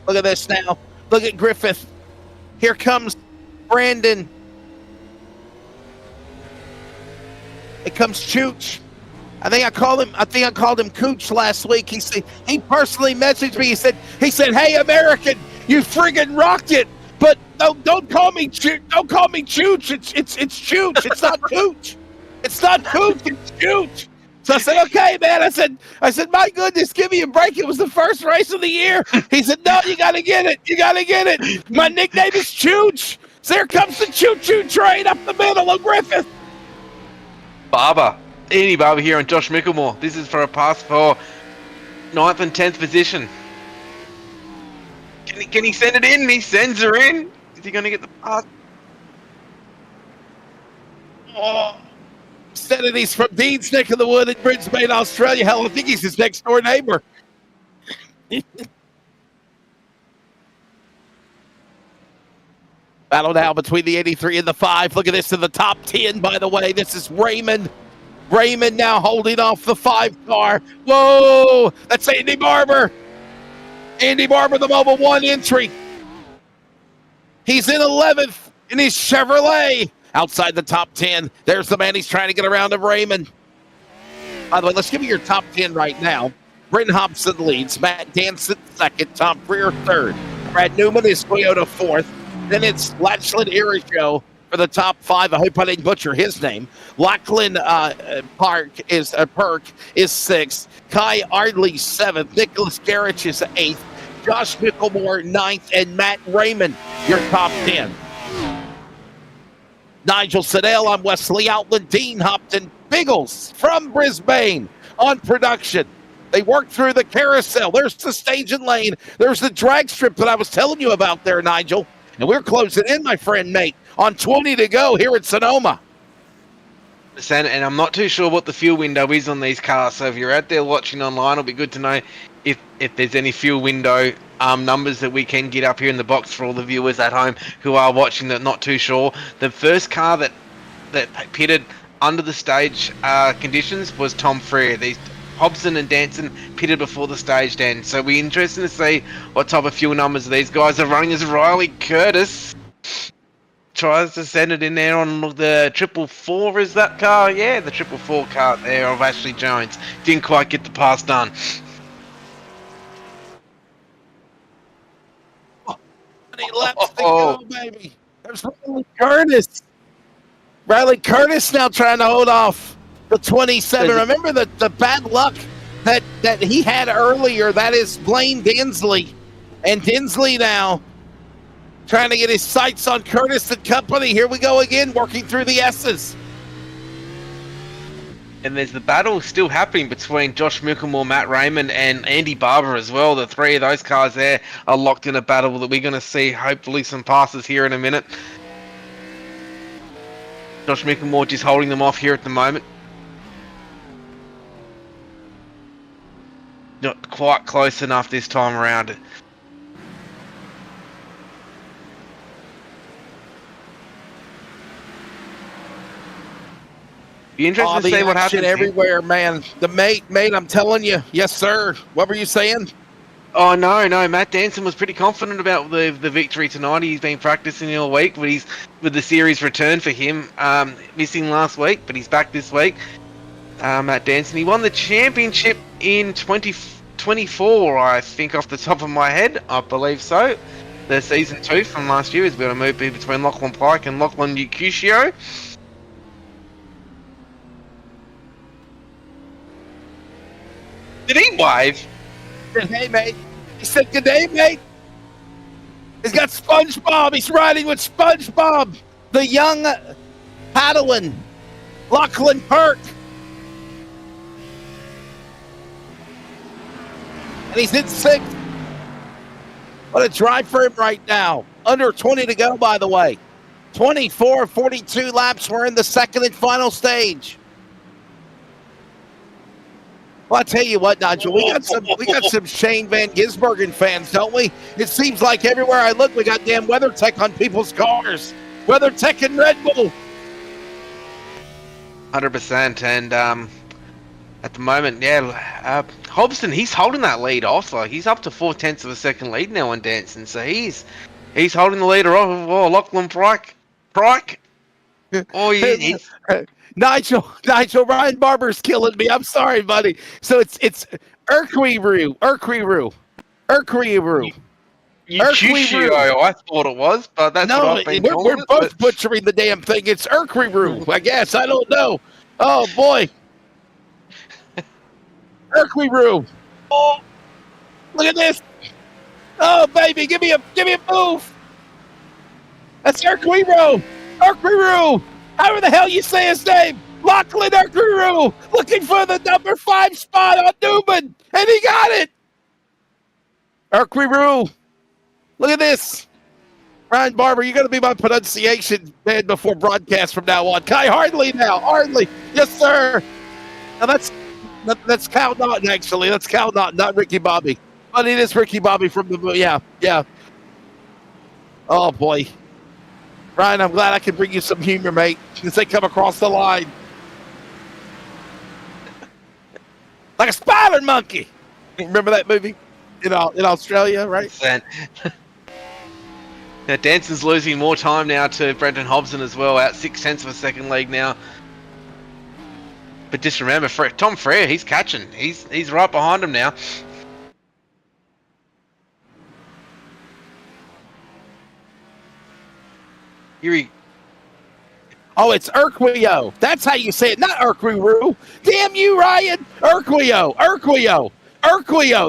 Look at this now. Look at Griffith. Here comes Brandon. It comes Chooch. I think I called him Cooch last week. He personally messaged me. He said, "Hey, American, you friggin' rocked it." But no, don't call me Chooch. Don't call me Chooch. It's Chooch. It's not Cooch. It's not Cooch. It's Chooch. So I said, okay, man. I said, my goodness, give me a break. It was the first race of the year. He said, no, you got to get it. You got to get it. My nickname is Chooch. So there comes the choo-choo train up the middle of Griffith. Andy Barber here on Josh Micklemore. This is for a pass for 9th and 10th position. Can he send it in? He sends her in. Is he going to get the pass? Oh, said it. He's from Dean's neck of the wood in Brisbane, Australia. Hell, I think he's his next door neighbor. Battle now between the 83 and the 5. Look at this in the top 10, by the way. This is Raymond. Raymond now holding off the 5 car. Whoa! That's Andy Barber. Andy Barber, the Mobile 1 entry. He's in 11th in his Chevrolet. Outside the top 10. There's the man he's trying to get around of Raymond. By the way, let's give you your top 10 right now. Brenton Hobson leads. Matt Danson second. Tom Freer third. Brad Newman is Toyota fourth. Then it's Lachlan Irijo for the top 5. I hope I didn't butcher his name. Lachlan Perk is 6th. Kai Ardley 7th. Nicholas Garrich is 8th. Josh Micklemore 9th. And Matt Raymond, your top 10. Nigel Siddell, I'm Wesley Outland. Dean Hopton, Biggles from Brisbane on production. They worked through the carousel. There's the staging lane. There's the drag strip that I was telling you about there, Nigel. And we're closing in, my friend Nate, on 20 to go here at Sonoma. And I'm not too sure what the fuel window is on these cars. So if you're out there watching online, it'll be good to know if there's any fuel window numbers that we can get up here in the box for all the viewers at home who are watching that not too sure. The first car that pitted under the stage conditions was Tom Freer. These Hobson and Danson pitted before the stage end. So we're interested to see what type of fuel numbers these guys are running as Riley Curtis tries to send it in there on the 444, is that car? Yeah, the 444 car there of Ashley Jones. Didn't quite get the pass done. Laps to go, baby. There's Riley Curtis. Riley Curtis now trying to hold off the 27. Remember the bad luck that he had earlier. That is Blaine Dinsley. And Dinsley now trying to get his sights on Curtis and company. Here we go again, working through the S's. And there's the battle still happening between Josh Micklemore, Matt Raymond, and Andy Barber as well. The 3 of those cars there are locked in a battle that we're going to see, hopefully, some passes here in a minute. Josh Micklemore just holding them off here at the moment. Not quite close enough this time around. Be interested to see what happens everywhere, man. The mate, I'm telling you. Yes, sir. What were you saying? Oh, no. Matt Danson was pretty confident about the victory tonight. He's been practicing all week with the series return for him. Missing last week, but he's back this week. Matt Danson. He won the championship in 2024, I think, off the top of my head. I believe so. The season 2 from last year is going to move between Lachlan Pike and Lachlan Ucusio. Did he wave? He said, hey, mate. He said, good day, mate. He's got SpongeBob. He's riding with SpongeBob. The young Padawan, Lachlan Perk. And he's in 6th. What a drive for him right now. Under 20 to go, by the way. 24, 42 laps. We're in the second and final stage. Well, I tell you what, Nigel, we got some Shane Van Gisbergen fans, don't we? It seems like everywhere I look, we got damn WeatherTech on people's cars. WeatherTech and Red Bull. 100%. And at the moment, yeah, Hobson, he's holding that lead off. Like, he's up to 4/10 of a second lead now on Danson. So he's holding the leader off. Oh, Lachlan Pike. Oh, he's Nigel, Ryan Barber's killing me. I'm sorry, buddy. So it's Urquiru. Ucusio, I thought it was, but that's what I've been calling we're both butchering the damn thing. It's Urquiru, I guess. I don't know. Oh, boy. Urquiru. Oh, look at this. Oh, baby, give me a move. That's Urquiru. However the hell you say his name. Lachlan Urquiru looking for the number 5 spot on Newman. And he got it. Urquiru. Look at this. Ryan Barber, you're going to be my pronunciation man before broadcast from now on. Kai Hardley now. Hardley. Yes, sir. Now that's Cal Naughton, actually. That's Cal Naughton, not Ricky Bobby. But it is Ricky Bobby from the movie. Yeah. Oh, boy. Ryan, I'm glad I can bring you some humor, mate, as they come across the line. Like a spider monkey. Remember that movie in Australia, right? Now, Danson's losing more time now to Brendan Hobson as well, out 0.6 of a second lead now. But just remember, Tom Frere, he's catching. He's right behind him now. Oh, it's Urquio. That's how you say it, not Urquiru. Damn you, Ryan. Urquio.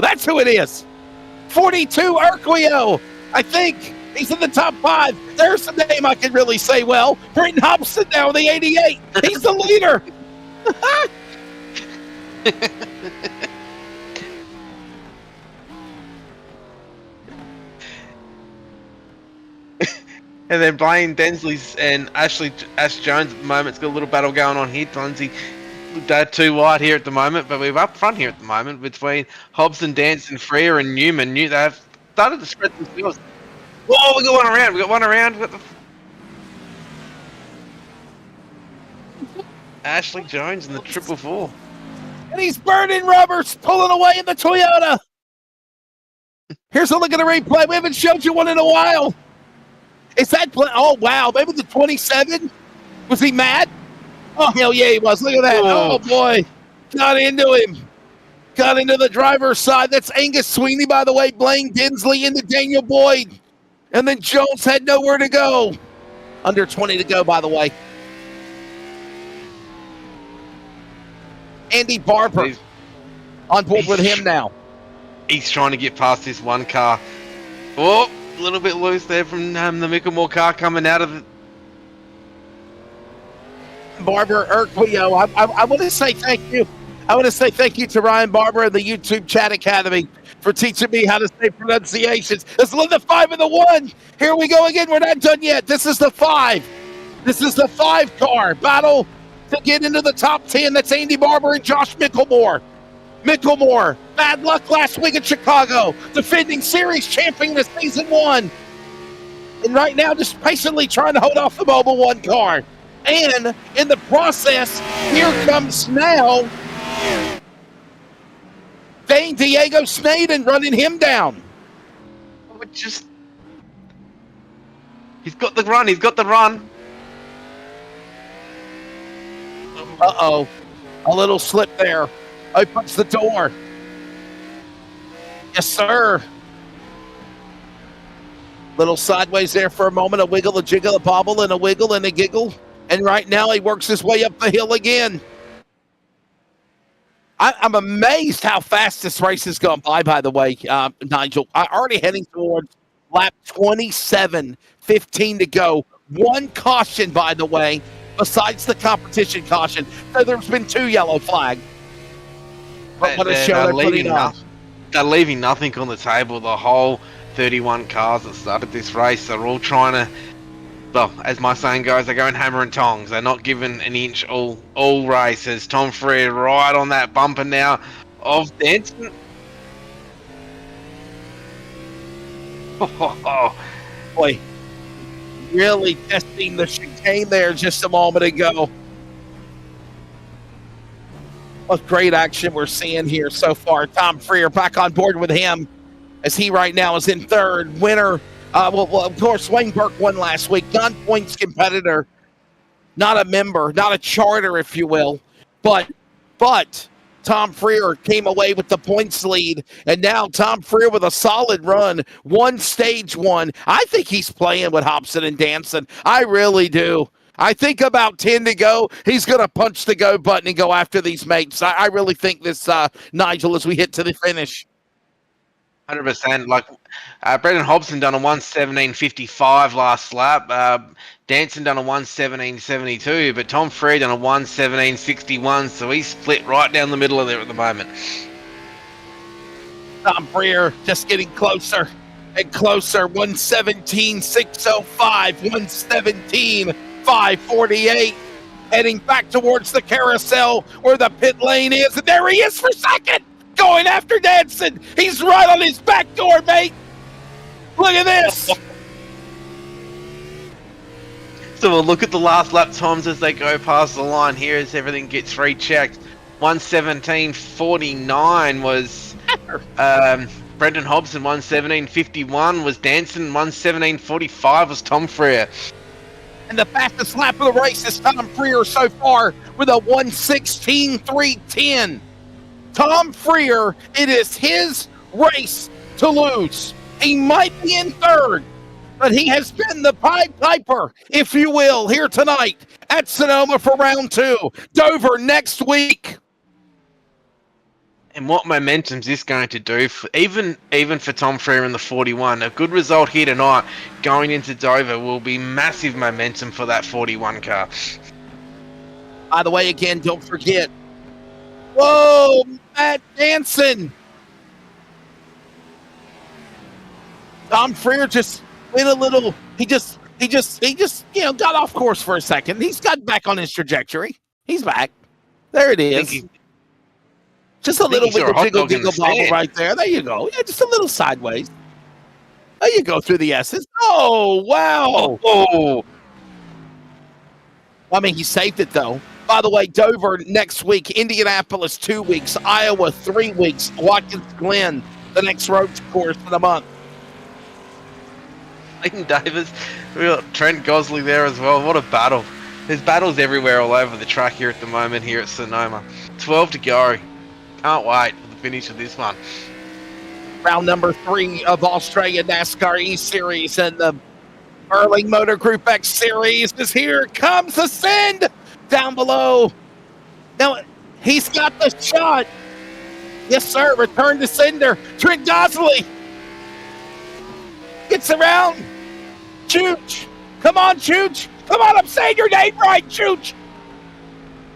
That's who it is. 42 Urquio. I think he's in the top 5. There's a name I can really say well. Brenton Hobson now with the 88. He's the leader. And then Blaine Densley's and Ash Jones at the moment. It's got a little battle going on here. Lindsay, they're too wide here at the moment, but we're up front here at the moment between Hobson, Danson, Freer, and Newman. They've started to spread themselves. Whoa, we got one around. We got the Ashley Jones in the 444. And he's burning rubbers, pulling away in the Toyota. Here's a look at the replay. We haven't showed you one in a while. Is that oh, wow. Maybe the 27? Was he mad? Oh, hell yeah, he was. Look at that. Oh, boy. Got into him. Got into the driver's side. That's Angus Sweeney, by the way. Blaine Dinsley into Daniel Boyd. And then Jones had nowhere to go. Under 20 to go, by the way. Andy Barber on board with him now. He's trying to get past this one car. Oh, a little bit loose there from the Mickelmore car coming out of it. Barber, Urquio. I want to say thank you. I want to say thank you to Ryan Barber and the YouTube Chat Academy for teaching me how to say pronunciations. Let's look at the 5 and the 1. Here we go again. We're not done yet. This is the 5. This is the 5 car battle to get into the top 10. That's Andy Barber and Josh Mickelmore. Mickelmore, bad luck last week in Chicago, defending series champion of season 1. And right now just patiently trying to hold off the Mobile 1 car. And in the process, here comes now Dane Diego Snaden running him down. He's got the run. Uh-oh. A little slip there. Opens the door. Yes, sir. Little sideways there for a moment. A wiggle, a jiggle, a bobble, and a wiggle, and a giggle. And right now he works his way up the hill again. I'm amazed how fast this race has gone by the way, Nigel. Already heading towards lap 27, 15 to go. One caution, by the way, besides the competition caution. So there's been 2 yellow flags. But what a show they're putting on. They're leaving nothing on the table. The whole 31 cars that started this race, they're all trying to, well, as my saying goes, they're going hammer and tongs. They're not giving an inch all races. Tom Frere right on that bumper now of Danson. Oh, boy. Really testing the chicane there just a moment ago. What great action we're seeing here so far. Tom Frere back on board with him as he right now is in 3rd. Winner, well, of course, Wayne Burke won last week. Non-points competitor, not a member, not a charter, if you will. But Tom Frere came away with the points lead, and now Tom Frere with a solid run, won stage 1. I think he's playing with Hobson and Danson. I really do. I think about 10 to go, he's going to punch the go button and go after these mates. I really think this, Nigel, as we hit to the finish. 100%. Like Brendan Hobson done a 1:17.55 last lap. Danson done a 1:17.72, but Tom Frere done a 1:17.61. So he's split right down the middle of there at the moment. Tom Freer just getting closer and closer. 117,605, 117,548. Heading back towards the carousel where the pit lane is. And there he is for second. Going after Danson. He's right on his back door, mate. Look at this. So we'll look at the last lap times as they go past the line here as everything gets rechecked. 117.49 was Brendan Hobson. 117.51 was Danson. 117.45 was Tom Freer. And the fastest lap of the race is Tom Freer so far with a 116.310. Tom Freer, it is his race to lose. He might be in third, but he has been the Pied Piper, if you will, here tonight at Sonoma for round 2. Dover next week. And what momentum's this going to do, even for Tom Freer in the 41? A good result here tonight going into Dover will be massive momentum for that 41 car. By the way, again, don't forget. Whoa, Matt Danson. Tom Freer just went a little, he just, got off course for a second. He's got back on his trajectory. He's back. There it is. Just a little wiggle, jiggle, bobble right there. There you go. Yeah, just a little sideways. There you go through the S's. Oh, wow. Oh. I mean, he saved it, though. By the way, Dover next week, Indianapolis 2 weeks, Iowa 3 weeks, Watkins Glen, the next road course of the month. Clayton Davis, we got Trent Gosling there as well. What a battle. There's battles everywhere all over the track here at the moment here at Sonoma. 12 to go. Can't wait for the finish of this one. Round number 3 of Australia NASCAR E-Series and the Erling Motor Group X Series is here. Comes Ascend down below. Now, he's got the shot. Yes, sir. Return to sender. Trent Gosling gets around. Chooch. Come on, Chooch. Come on, I'm saying your name right, Chooch.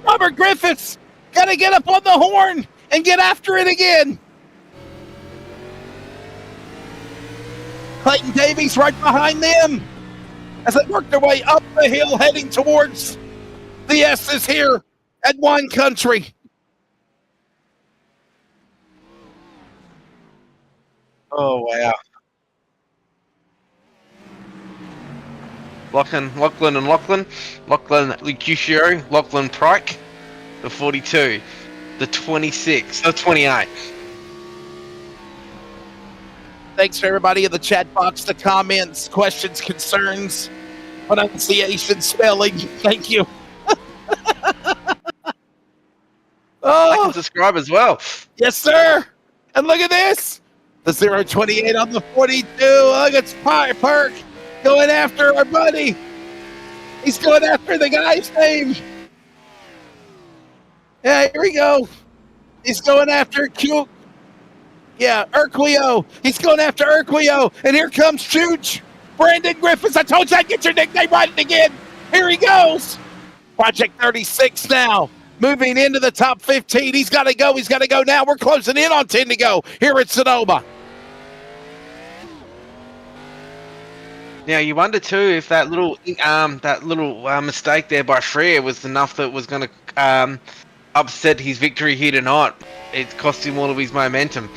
Robert Griffiths got to get up on the horn and get after it again. Clayton Davies right behind them as they work their way up the hill heading towards the S's here at Wine Country. Oh, wow. Lachlan Lecuscio, Lachlan Pryke, the 42, the 26, the 28. Thanks for everybody in the chat box, the comments, questions, concerns, pronunciation, spelling. Thank you. I can subscribe as well. Yes, sir. And look at this. The 028 on the 42. Look, it's Perk going after our buddy. He's going after the guy's name. Yeah, here we go. He's going after Q. Yeah, Urquio. He's going after Urquio. And here comes Chooch. Brandon Griffiths. I told you I'd get your nickname right again. Here he goes. Project 36 now. Moving into the top 15. He's got to go. He's got to go now. We're closing in on 10 to go here at Sonoma. Now you wonder too if that little mistake there by Freer was enough that was going to upset his victory here tonight. It cost him all of his momentum.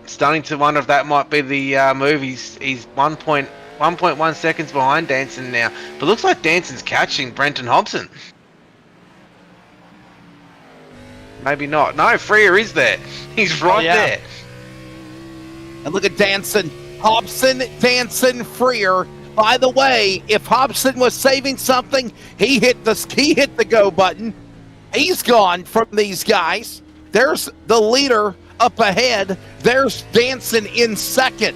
Starting to wonder if that might be the move. He's 1.1 seconds behind Danson now, but looks like Danson's catching Brenton Hobson. Maybe not. No, Freer is there. He's right there. And look at Danson. Hobson, Danson, Freer. By the way, if Hobson was saving something, he hit the go button. He's gone from these guys. There's the leader up ahead. There's Danson in second.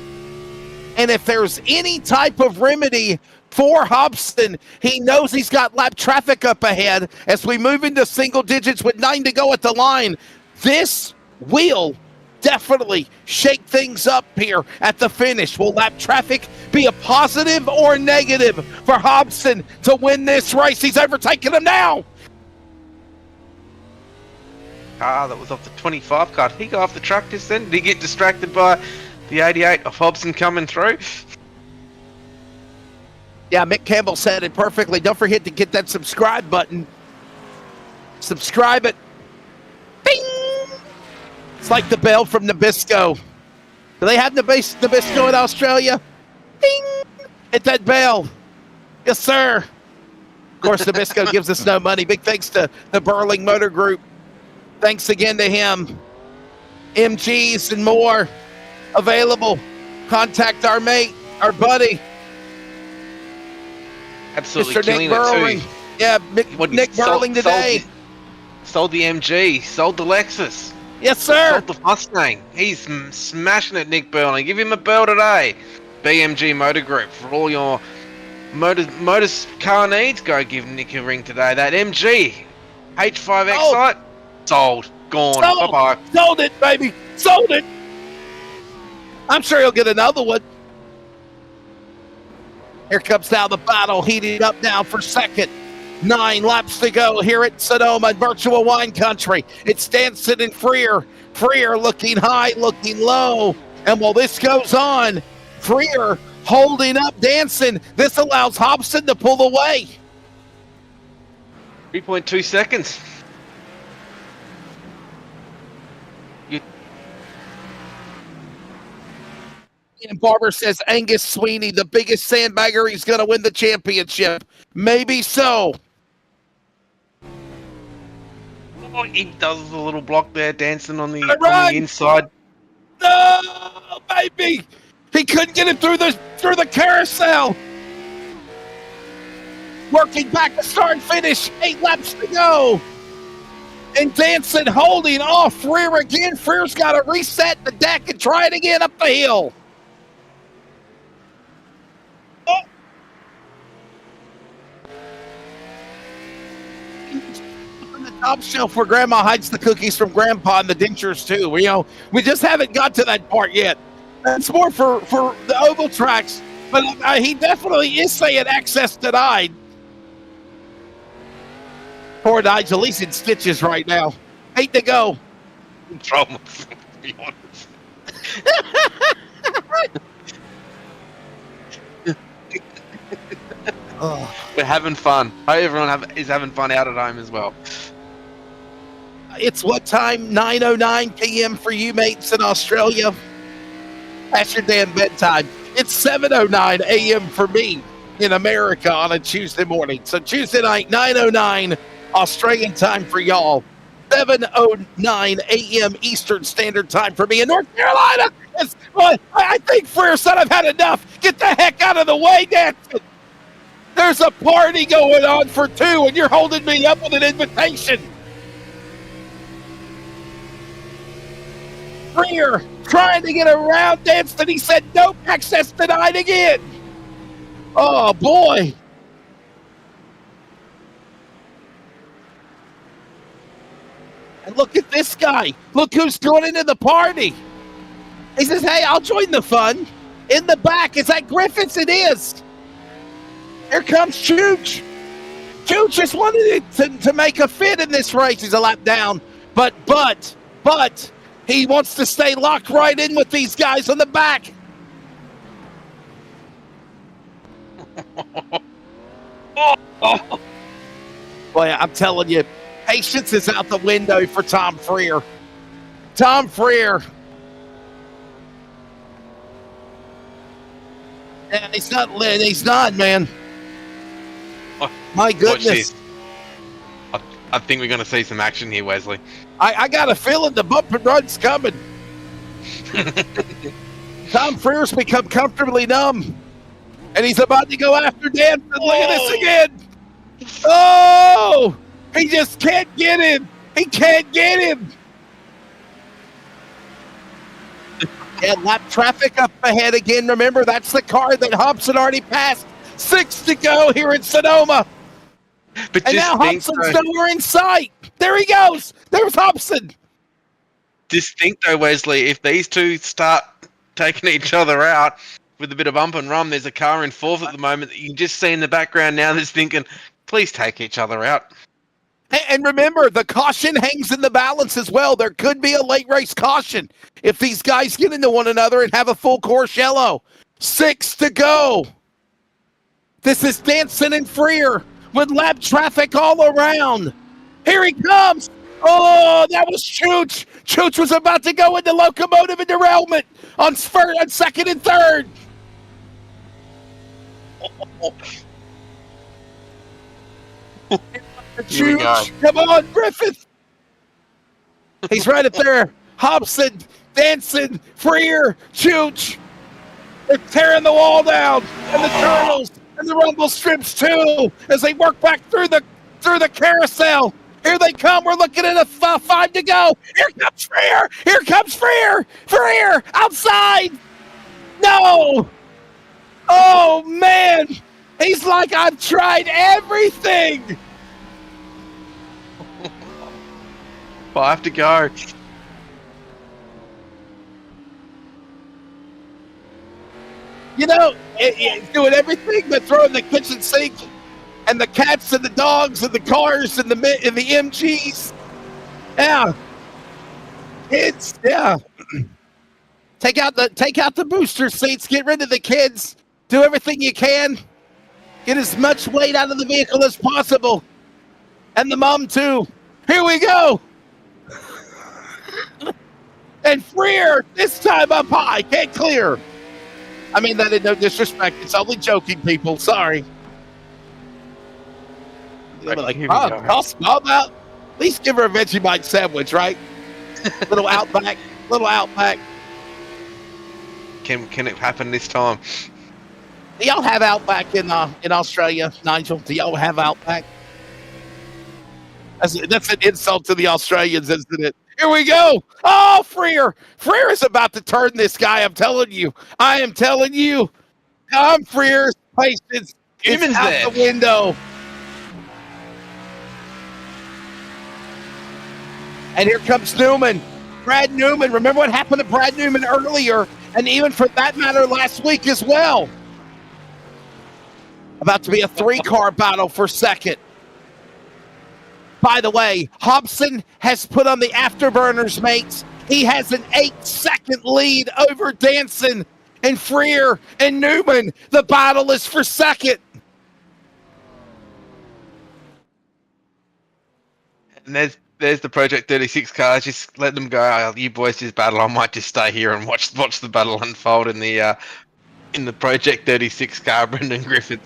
And if there's any type of remedy for Hobson, he knows he's got lap traffic up ahead as we move into single digits with 9 to go at the line. This will definitely shake things up here at the finish. Will lap traffic be a positive or negative for Hobson to win this race? He's overtaking him now. car that was off the 25 car. Did he go off the track just then? Did he get distracted by the 88 of Hobson coming through? Yeah, Mick Campbell said it perfectly. Don't forget to get that subscribe button. Subscribe it. Bing! It's like the bell from Nabisco. Do they have Nabisco in Australia? Bing! Hit that bell. Yes, sir. Of course, Nabisco gives us no money. Big thanks to the Burling Motor Group. Thanks again to him. MGs and more available. Contact our mate, our buddy. Absolutely Mr. killing Nick it Burling. too. Yeah, Nick Burling today. Sold the MG, sold the Lexus, Yes, sir. sold the Mustang. He's smashing it, Nick Burling. Give him a bell today. BMG Motor Group for all your motor car needs. Go give Nick a ring today. That MG H5 Excite sold, gone, Sold. bye bye. Sold it, baby. Sold it. I'm sure he'll get another one. Here comes now the battle, heating up now for second. 9 laps to go here at Sonoma, virtual wine country. It's Danson and Freer. Freer looking high, looking low. And while this goes on, Freer holding up Danson. This allows Hobson to pull away. 3.2 seconds. And Barber says Angus Sweeney, the biggest sandbagger, he's going to win the championship. Maybe so. Oh, he does the little block there, dancing on the inside. No, baby. He couldn't get it through the carousel. Working back to start and finish. 8 laps to go. And Danson holding off Freer again. Freer's got to reset the deck and try it again up the hill. Oh. On the top shelf where Grandma hides the cookies from Grandpa and the dentures too. We just haven't got to that part yet. That's more for the oval tracks. But he definitely is saying access denied. Poor Nigel, he's in stitches right now. 8 to go. Trauma, to be honest. We're having fun. Hope everyone is having fun out at home as well. It's what time? 9:09 p.m. for you mates in Australia. That's your damn bedtime. It's 7:09 a.m. for me in America on a Tuesday morning. So Tuesday night, 9:09 Australian time for y'all. 7:09 a.m. Eastern Standard Time for me in North Carolina. I think Freer said I've had enough. Get the heck out of the way, Danson. There's a party going on for 2, and you're holding me up with an invitation. Freer trying to get around Danson. He said, nope, access denied again. Oh, boy. And look at this guy. Look who's going into the party. He says, hey, I'll join the fun. In the back, is that Griffiths? It is. Here comes Chooch. Chooch just wanted to make a fit in this race. He's a lap down. But he wants to stay locked right in with these guys on the back. Boy, I'm telling you, patience is out the window for Tom Freer. Tom Freer. Yeah, he's not, man. My goodness. I think we're going to see some action here, Wesley. I got a feeling the bump and run's coming. Tom Freer's become comfortably numb. And he's about to go after Danson. Look at this again. Oh! He just can't get him. He can't get him. And lap traffic up ahead again. Remember, that's the car that Hobson already passed. 6 to go here in Sonoma. But and now Hobson's nowhere in sight. There he goes. There's Hobson. Just think, though, Wesley, if these two start taking each other out with a bit of bump and run, there's a car in 4th at the moment that you can just see in the background now that's thinking, please take each other out. And remember, the caution hangs in the balance as well. There could be a late race caution if these guys get into one another and have a full course yellow. 6 to go. This is Danson and Freer with lap traffic all around. Here he comes. Oh, that was Chooch. Chooch was about to go into locomotive and derailment on second and third. Chooch, come on, Griffith. He's right up there. Hobson, Danson, Freer, Chooch. They're tearing the wall down, and the turtles and the rumble strips too as they work back through the carousel. Here they come. We're looking at a 5 to go. Here comes Freer. Here comes Freer. Freer outside. No. Oh man, he's like, I've tried everything. 5 to go. You know, it's doing everything but throwing the kitchen sink and the cats and the dogs and the cars and the MGs. Yeah. Take out the booster seats, get rid of the kids, do everything you can. Get as much weight out of the vehicle as possible. And the mom too. Here we go. And Freer, this time up high, can't clear. I mean that in no disrespect. It's only joking, people. Sorry. Toss mom out. At least give her a Vegemite sandwich, right? Little Outback. Can it happen this time? Do y'all have Outback in Australia, Nigel? Do y'all have Outback? That's an insult to the Australians, isn't it? Here we go. Oh, Freer. Freer is about to turn this guy. I'm telling you. I am telling you. Tom Freer's patience is out the window. And here comes Newman. Brad Newman. Remember what happened to Brad Newman earlier, and even for that matter last week as well. About to be a 3-car battle for second. By the way, Hobson has put on the afterburners, mates. He has an 8-second lead over Danson and Freer and Newman. The battle is for second. And there's the Project 36 cars. Just let them go. You boys just battle. I might just stay here and watch the battle unfold in the Project 36 car. Brendan Griffith.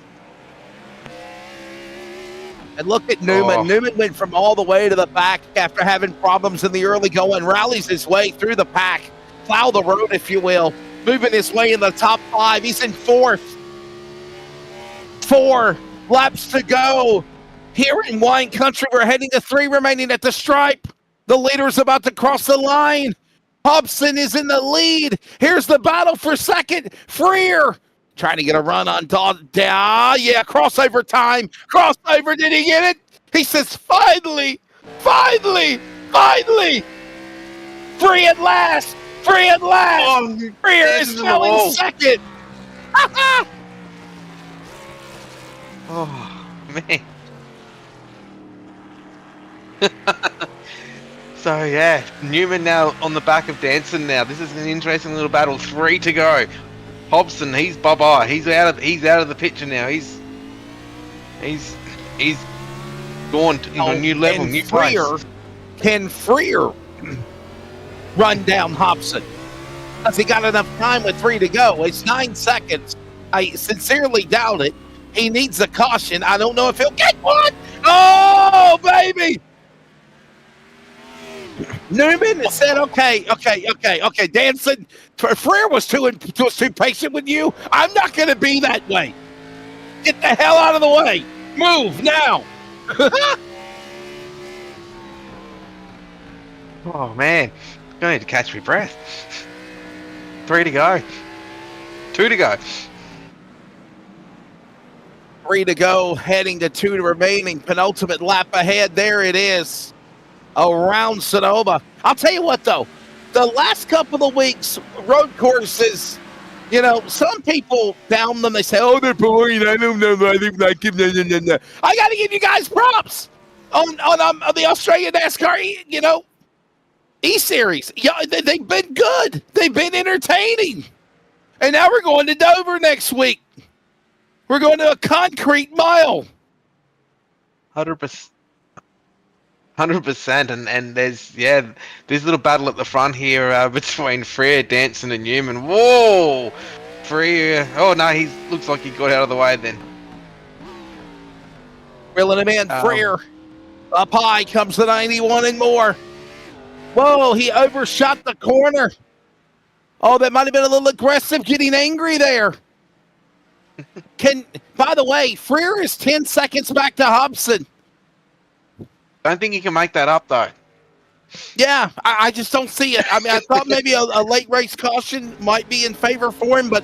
And look at Newman. Oh. Newman went from all the way to the back after having problems in the early going, rallies his way through the pack, plow the road, if you will, moving his way in the top 5. He's in 4th. 4 laps to go. Here in wine country, we're heading to 3 remaining at the stripe. The leader's about to cross the line. Hobson is in the lead. Here's the battle for second. Freer trying to get a run on yeah, crossover time. Crossover, did he get it? He says, finally. Free at last. Oh, Freer is now in second. Oh, man. So, yeah, Newman now on the back of Danson now. This is an interesting little battle. 3 to go. Hobson, he's bye-bye. He's out of the picture now. He's gone to a new level, new place. Can Freer run down Hobson? Has he got enough time with 3 to go? It's 9 seconds. I sincerely doubt it. He needs a caution. I don't know if he'll get one. Oh, baby. Newman said, okay. Danson, Freer was too patient with you. I'm not going to be that way. Get the hell out of the way. Move now. Oh, man. Going to catch my breath. 3 to go. 2 to go. 3 to go, heading to 2 remaining. Penultimate lap ahead. There it is. Around Sonoma. I'll tell you what, though. The last couple of weeks, road courses, some people down them. They say, oh, they're boring. I don't know. I don't like it. I got to give you guys props. on the Australian NASCAR, E-Series. Yeah, they've been good. They've been entertaining. And now we're going to Dover next week. We're going to a concrete mile. 100%. 100%, and there's this little battle at the front here between Freer, Danson, and Newman. Whoa, Freer! Oh no, he looks like he got out of the way then. Reeling him in, Freer. Up high comes the 91 and more. Whoa, he overshot the corner. Oh, that might have been a little aggressive, getting angry there. By the way, Freer is 10 seconds back to Hobson. Don't think he can make that up though. Yeah, I just don't see it. I mean, I thought maybe a late race caution might be in favor for him, but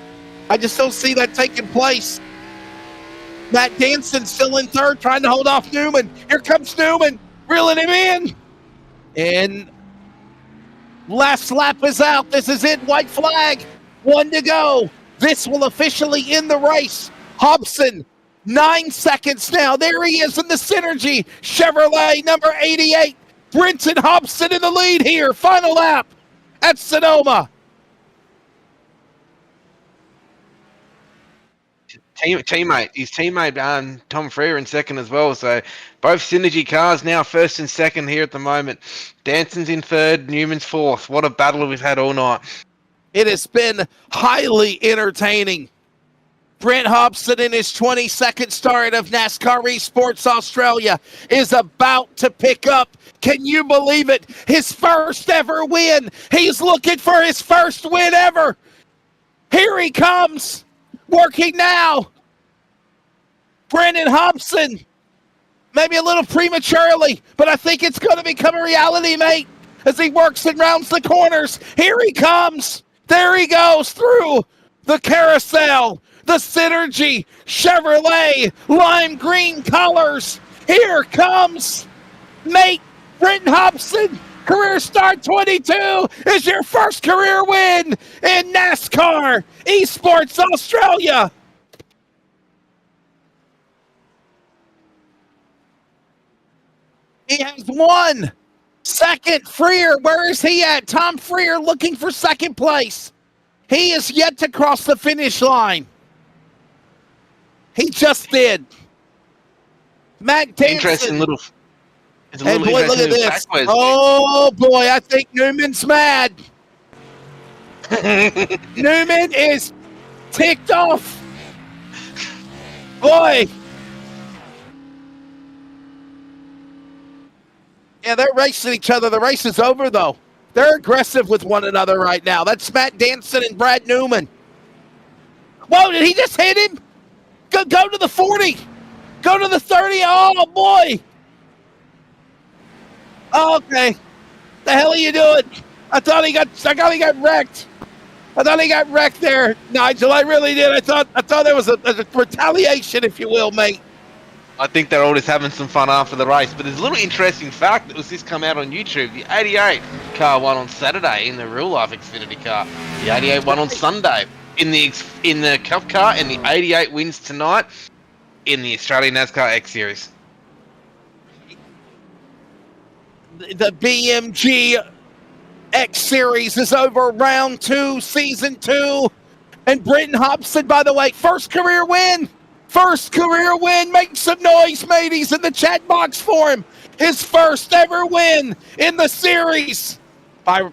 I just don't see that taking place. Matt Danson still in third, trying to hold off Newman. Here comes Newman, reeling him in. And last lap is out. This is it, white flag. 1 to go. This will officially end the race. Hobson, 9 seconds now. There he is in the Synergy. Chevrolet, number 88. Brenton Hobson in the lead here. Final lap at Sonoma. His teammate, Tom Freer in second as well. So both Synergy cars now first and second here at the moment. Danson's in third, Newman's fourth. What a battle we've had all night. It has been highly entertaining. Brent Hobson in his 22nd start of NASCAR Esports Australia is about to pick up. Can you believe it? His first ever win. He's looking for his first win ever. Here he comes. Working now. Brendan Hobson. Maybe a little prematurely, but I think it's going to become a reality, mate, as he works and rounds the corners. Here he comes. There he goes through the carousel. The Synergy Chevrolet lime green colors. Here comes mate Brenton Hobson. Career start 22 is your first career win in NASCAR Esports Australia. He has won. Second, Freer. Where is he at? Tom Freer looking for second place. He is yet to cross the finish line. He just did. Matt Danson. Interesting little. Hey, boy, look at this. Oh, boy, I think Newman's mad. Newman is ticked off. Boy. Yeah, they're racing each other. The race is over, though. They're aggressive with one another right now. That's Matt Danson and Brad Newman. Whoa, did he just hit him? Go to the 40. Go to the 30. Oh, boy. Oh, okay. The hell are you doing? I thought he got wrecked. I thought he got wrecked there, Nigel. I really did. I thought there was a retaliation, if you will, mate. I think they're all just having some fun after the race. But there's a little interesting fact that was just come out on YouTube. The 88 car won on Saturday in the real life Xfinity car. The 88 won on Sunday in the Cup car, and the 88 wins tonight in the Australian NASCAR X Series. The BMG X Series is over, round 2, season 2. And Brenton Hobson, by the way, first career win. First career win. Make some noise, mateys, in the chat box for him. His first ever win in the series.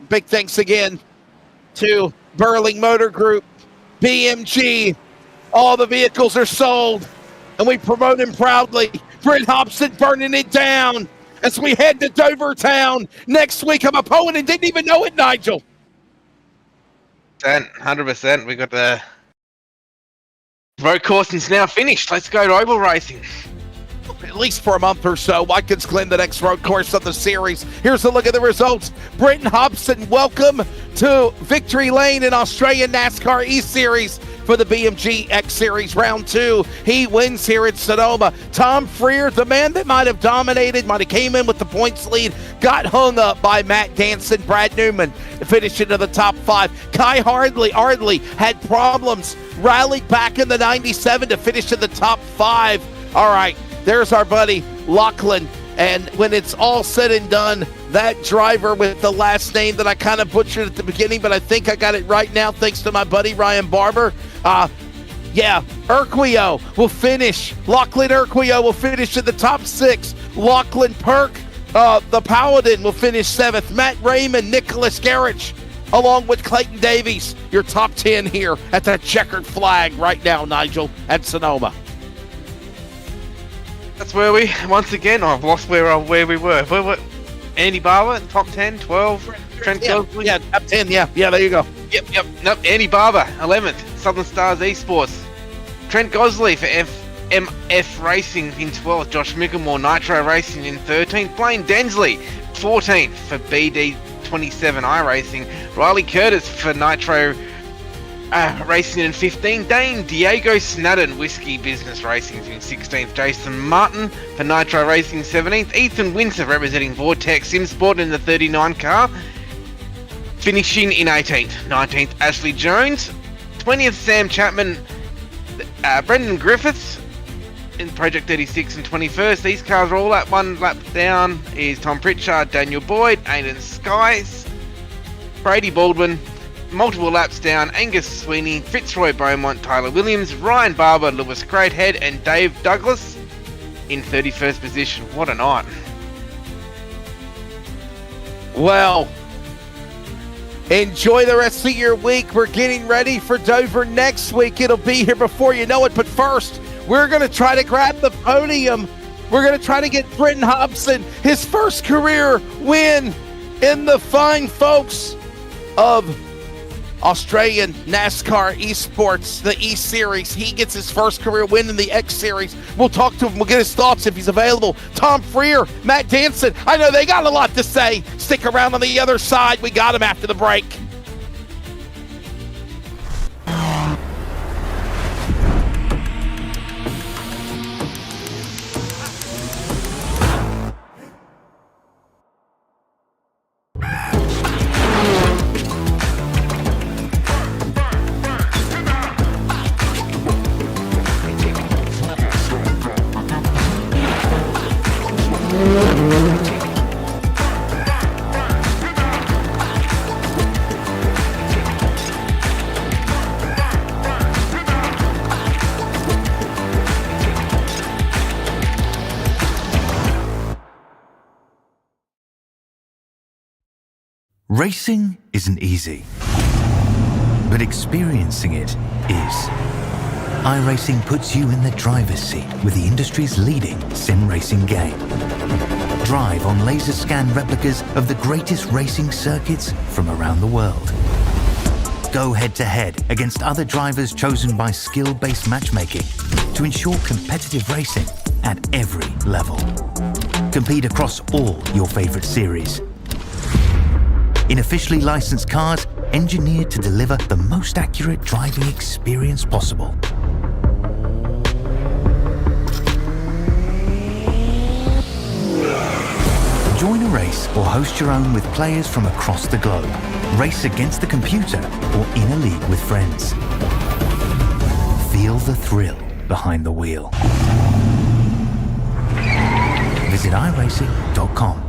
Big thanks again to Burling Motor Group, BMG. All the vehicles are sold, and we promote him proudly. Brent Hobson burning it down as we head to Dover Town next week. I'm a poet and didn't even know it, Nigel. 100%. We got the road course is now finished. Let's go to oval racing. At least for a month or so. Watkins Glen, the next road course of the series. Here's a look at the results. Brenton Hobson, welcome to Victory Lane in Australian NASCAR E-Series for the BMG X Series Round 2. He wins here at Sonoma. Tom Freer, the man that might have dominated, might have came in with the points lead, got hung up by Matt Danson, Brad Newman, finished into the top 5. Kai Ardley had problems, rallied back in the 97 to finish in the top 5. All right, there's our buddy Lachlan And when it's all said and done, that driver with the last name that I kind of butchered at the beginning, but I think I got it right now thanks to my buddy Ryan Barber. Urquio will finish. Lachlan Urquio will finish in the top 6. Lachlan Perk, the Paladin, will finish 7th. Matt Raymond, Nicholas Garrich, along with Clayton Davies, your top 10 here at the checkered flag right now, Nigel, at Sonoma. That's where we, once again, I've lost where we were. Andy Barber, top 10, 12. Trent Gilsley. Yeah, top 10, yeah, there you go. Yep. Nope. Andy Barber, 11th. Southern Stars Esports. Trent Gosley for FMF Racing in 12th. Josh Mickelmore, Nitro Racing in 13th. Blaine Densley, 14th for BD27 iRacing. Riley Curtis for Nitro Racing in 15th. Dane Diego Snadden, Whiskey Business Racing in 16th. Jason Martin for Nitro Racing 17th. Ethan Winter representing Vortex Simsport in the 39 car, finishing in 18th. 19th, Ashley Jones. 20th, Sam Chapman. Brendan Griffiths in Project 36 and 21st. These cars are all at one lap down. Is Tom Pritchard, Daniel Boyd, Aiden Skies, Brady Baldwin. Multiple laps down, Angus Sweeney, Fitzroy Beaumont, Tyler Williams, Ryan Barber, Lewis Greathead, and Dave Douglas in 31st position. What a night. Well, enjoy the rest of your week. We're getting ready for Dover next week. It'll be here before you know it. But first, we're going to try to grab the podium. We're going to try to get Brenton Hobson his first career win in the fine folks of Australian NASCAR Esports, the E-Series. He gets his first career win in the X-Series. We'll talk to him. We'll get his thoughts if he's available. Tom Freer, Matt Danson. I know they got a lot to say. Stick around on the other side. We got him after the break. Racing isn't easy, but experiencing it is. iRacing puts you in the driver's seat with the industry's leading sim racing game. Drive on laser scan replicas of the greatest racing circuits from around the world. Go head to head against other drivers chosen by skill-based matchmaking to ensure competitive racing at every level. Compete across all your favorite series. In officially licensed cars, engineered to deliver the most accurate driving experience possible. Join a race or host your own with players from across the globe. Race against the computer or in a league with friends. Feel the thrill behind the wheel. Visit iRacing.com.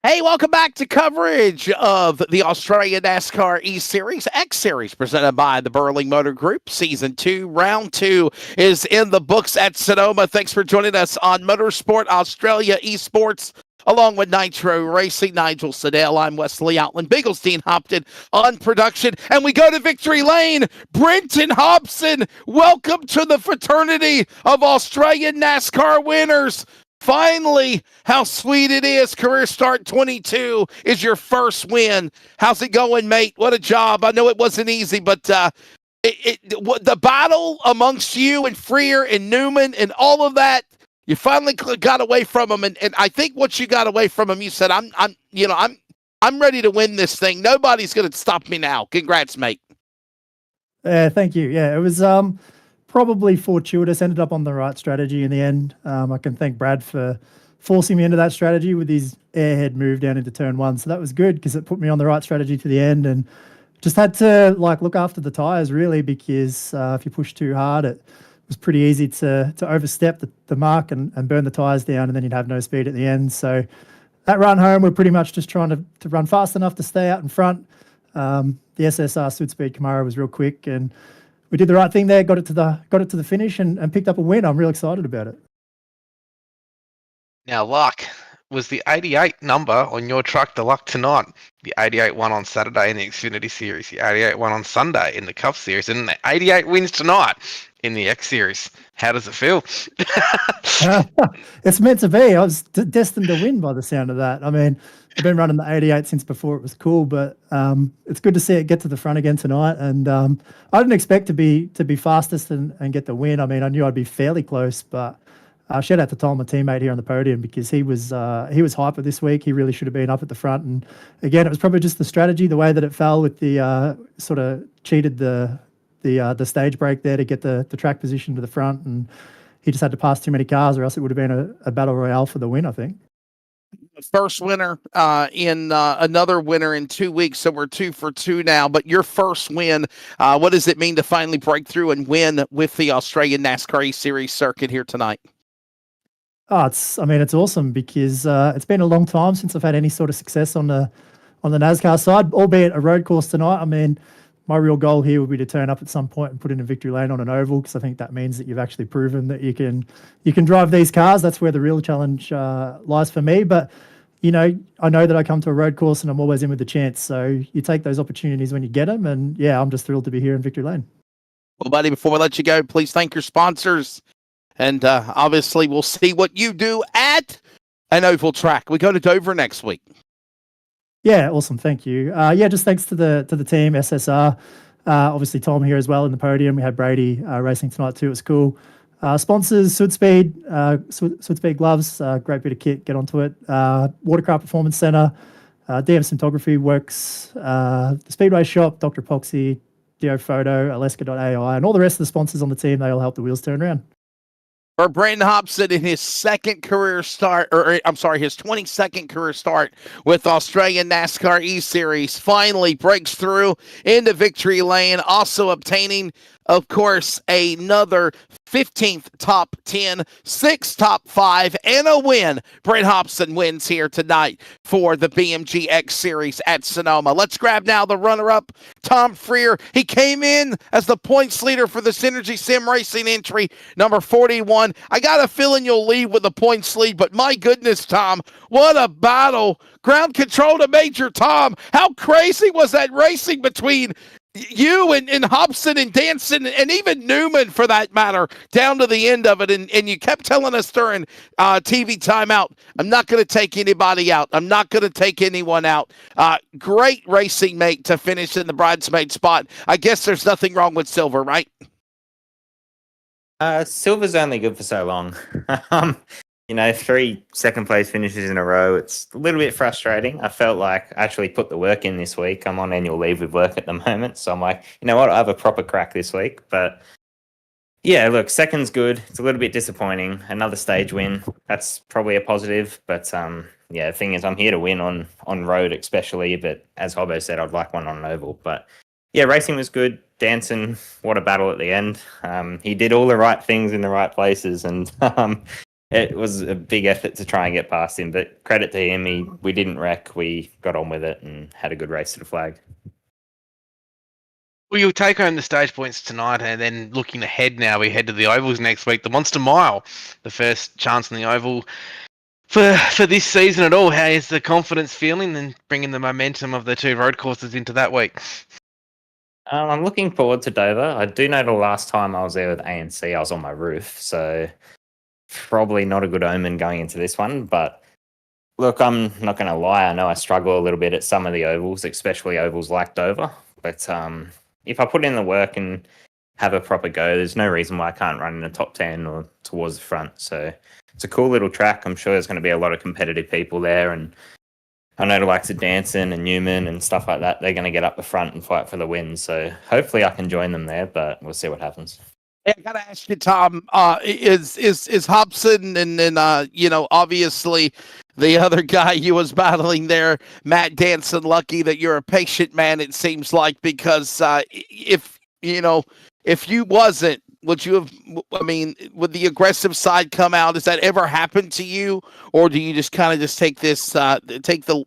Hey, welcome back to coverage of the Australian NASCAR E-Series, X-Series, presented by the Burling Motor Group. Season 2, Round 2 is in the books at Sonoma. Thanks for joining us on Motorsport Australia Esports, along with Nitro Racing. Nigel Sedell, I'm Wesley Outland, Bigglestein Hopton on production. And we go to Victory Lane. Brenton Hobson, welcome to the fraternity of Australian NASCAR winners. Finally, how sweet it is. Career start 22 is your first win. How's it going, mate? What a job. I know it wasn't easy, but the battle amongst you and Freer and Newman and all of that, you finally got away from them. And I think what you got away from them, you said, I'm ready to win this thing. Nobody's going to stop me now. Congrats, mate. Thank you. Yeah, it was probably fortuitous, ended up on the right strategy in the end. I can thank Brad for forcing me into that strategy with his airhead move down into turn 1. So that was good because it put me on the right strategy to the end and just had to look after the tires really, because if you push too hard, it was pretty easy to overstep the mark and burn the tires down, and then you'd have no speed at the end. So that run home, we're pretty much just trying to run fast enough to stay out in front. The SSR Sud Speed Camaro was real quick, and we did the right thing there. Got it to the finish and picked up a win. I'm real excited about it. Now, luck was the 88 number on your truck, the luck tonight. The 88 won on Saturday in the Xfinity Series, the 88 won on Sunday in the Cup Series, and the 88 wins tonight in the X Series. How does it feel? It's meant to be. I was destined to win by the sound of that. I mean, I've been running the 88 since before it was cool, but it's good to see it get to the front again tonight. And I didn't expect to be fastest and get the win. I mean, I knew I'd be fairly close, but shout out to Tom, my teammate here on the podium, because he was hyper this week. He really should have been up at the front. And again, it was probably just the strategy, the way that it fell with the sort of cheated the stage break there to get the track position to the front, and he just had to pass too many cars, or else it would have been a battle royale for the win, I think. First winner in another winner in 2 weeks, so we're 2 for 2 now. But your first win, what does it mean to finally break through and win with the Australian NASCAR E-Series circuit here tonight? Oh, it's awesome, because it's been a long time since I've had any sort of success on the NASCAR side, albeit a road course tonight. I mean, my real goal here would be to turn up at some point and put in a victory lane on an oval, because I think that means that you've actually proven that you can drive these cars. That's where the real challenge lies for me. But I know that I come to a road course and I'm always in with the chance. So you take those opportunities when you get them. And yeah, I'm just thrilled to be here in victory lane. Well, buddy, before we let you go, please thank your sponsors. And obviously, we'll see what you do at an oval track. We go to Dover next week. Yeah, awesome. Thank you. Just thanks to the team, SSR. Obviously, Tom here as well in the podium. We had Brady racing tonight too. It was cool. Sponsors, Sud Speed gloves, great bit of kit. Get onto it. Watercraft Performance Center, DM Syntography Works, the Speedway Shop, Dr. Epoxy, Dio Photo, Aleska.ai, and all the rest of the sponsors on the team. They all help the wheels turn around. For Brandon Hobson in his his 22nd career start with Australian NASCAR E-Series, finally breaks through into victory lane, also obtaining, of course, another 15th top 10, 6th top 5, and a win. Brent Hobson wins here tonight for the BMG X Series at Sonoma. Let's grab now the runner-up, Tom Freer. He came in as the points leader for the Synergy Sim Racing entry, number 41. I got a feeling you'll leave with the points lead, but my goodness, Tom, what a battle. Ground control to Major Tom. How crazy was that racing between you and Hobson and Danson and even Newman, for that matter, down to the end of it. And you kept telling us during TV timeout, I'm not going to take anybody out. I'm not going to take anyone out. Great racing, mate, to finish in the bridesmaid spot. I guess there's nothing wrong with silver, right? Silver's only good for so long. 3 second place finishes in a row. It's a little bit frustrating. I felt like I actually put the work in this week. I'm on annual leave with work at the moment. So I'm like, you know what? I have a proper crack this week. But yeah, look, second's good. It's a little bit disappointing. Another stage win. That's probably a positive. But the thing is, I'm here to win on road especially. But as Hobbo said, I'd like one on an oval. But yeah, racing was good. Danson, what a battle at the end. He did all the right things in the right places. And it was a big effort to try and get past him, but credit to him. We didn't wreck. We got on with it and had a good race to the flag. Well, you'll take home the stage points tonight, and then looking ahead now, we head to the ovals next week. The Monster Mile, the first chance in the oval for this season at all. How is the confidence feeling and bringing the momentum of the 2 road courses into that week? I'm looking forward to Dover. I do know the last time I was there with ANC, I was on my roof, so probably not a good omen going into this one. But look, I'm not going to lie. I know I struggle a little bit at some of the ovals, especially ovals like Dover. But if I put in the work and have a proper go, there's no reason why I can't run in the top 10 or towards the front. So it's a cool little track. I'm sure there's going to be a lot of competitive people there. And I know the likes of Danson and Newman and stuff like that, they're going to get up the front and fight for the win. So hopefully I can join them there, but we'll see what happens. Hey, I gotta ask you, Tom. Is Hobson and obviously The other guy you was battling there, Matt Danson. Lucky that you're a patient man, it seems like, because if if you wasn't, would you have? I mean, would the aggressive side come out? Has that ever happened to you, or do you just kind of just take this, take the,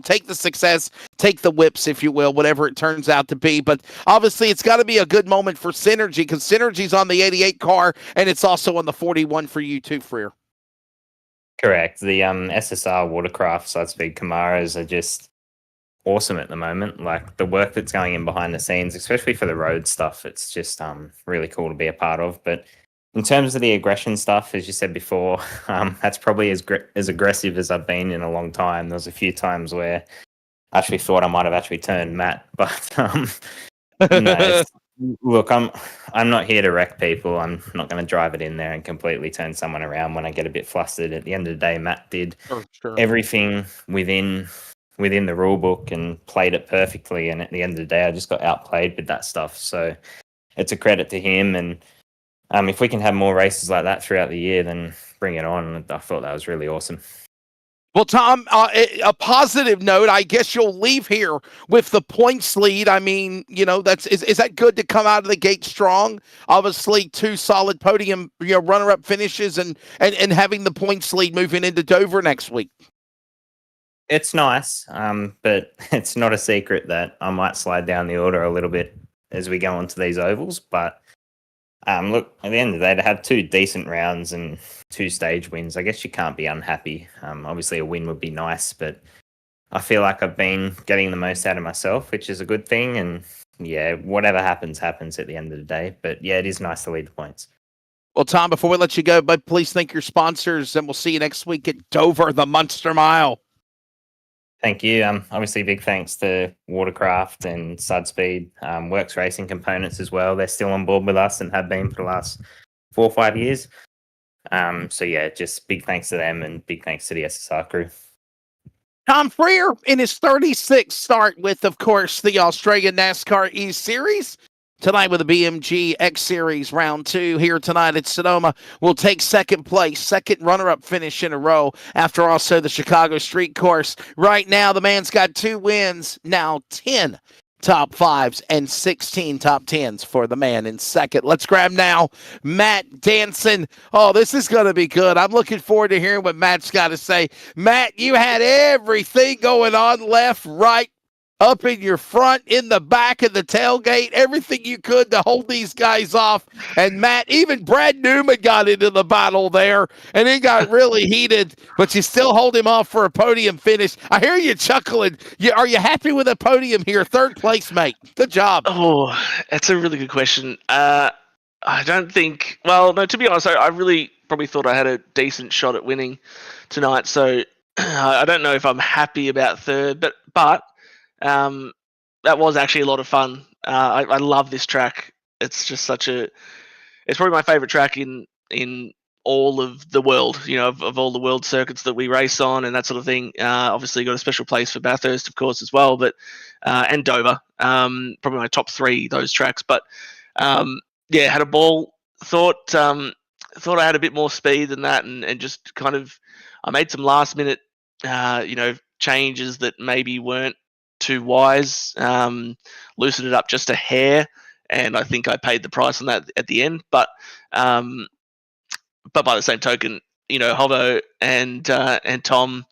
take the success, take the whips, if you will, whatever it turns out to be? But obviously, it's got to be a good moment for Synergy, because Synergy's on the 88 car, and it's also on the 41 for you too, Freer. Correct. The SSR watercraft side speed Camaros are just awesome at the moment. Like the work that's going in behind the scenes, especially for the road stuff, it's just really cool to be a part of. But in terms of the aggression stuff, as you said before, that's probably as aggressive as I've been in a long time. There was a few times where I actually thought I might have actually turned Matt, but no. Look, I'm not here to wreck people. I'm not going to drive it in there and completely turn someone around when I get a bit flustered. At the end of the day, Matt did everything within the rule book and played it perfectly. And at the end of the day, I just got outplayed with that stuff. So it's a credit to him. And if we can have more races like that throughout the year, then bring it on. I thought that was really awesome. Well, Tom, a positive note, I guess you'll leave here with the points lead. I mean, is that good to come out of the gate strong? Obviously, 2 solid podium, runner-up finishes and having the points lead moving into Dover next week. It's nice, but it's not a secret that I might slide down the order a little bit as we go onto these ovals. But look, at the end of the day, to have 2 decent rounds and 2 stage wins, I guess you can't be unhappy. Obviously, a win would be nice, but I feel like I've been getting the most out of myself, which is a good thing. And yeah, whatever happens at the end of the day. But yeah, it is nice to lead the points. Well, Tom, before we let you go, but please thank your sponsors, and we'll see you next week at Dover, the Munster Mile. Thank you. Obviously, big thanks to Watercraft and Sudspeed, Works Racing Components as well. They're still on board with us and have been for the last 4 or 5 years. So yeah, just big thanks to them and big thanks to the SSR crew. Tom Freer in his 36th start with, of course, the Australian NASCAR E-Series. Tonight with the BMG X Series Round 2 here tonight at Sonoma. Will take second place, second runner-up finish in a row after also the Chicago Street Course. Right now, the man's got 2 wins, now 10 top 5s and 16 top 10s for the man in second. Let's grab now Matt Danson. Oh, this is going to be good. I'm looking forward to hearing what Matt's got to say. Matt, you had everything going on left, right, up in your front, in the back of the tailgate, everything you could to hold these guys off. And Matt, even Brad Newman got into the battle there, and it got really heated, but you still hold him off for a podium finish. I hear you chuckling. Are you happy with a podium here? 3rd place, mate. Good job. Oh, that's a really good question. I don't think, well, no, to be honest, I really probably thought I had a decent shot at winning tonight. So I don't know if I'm happy about 3rd, but that was actually a lot of fun. I love this track. It's just it's probably my favorite track in all of the world, of all the world circuits that we race on and that sort of thing. Obviously got a special place for Bathurst, of course, as well, but and Dover, probably my top 3, those tracks. But yeah, had a ball. Thought I had a bit more speed than that, and just kind of I made some last minute changes that maybe weren't too wise, loosened it up just a hair, and I think I paid the price on that at the end. But by the same token, Hovo and Tom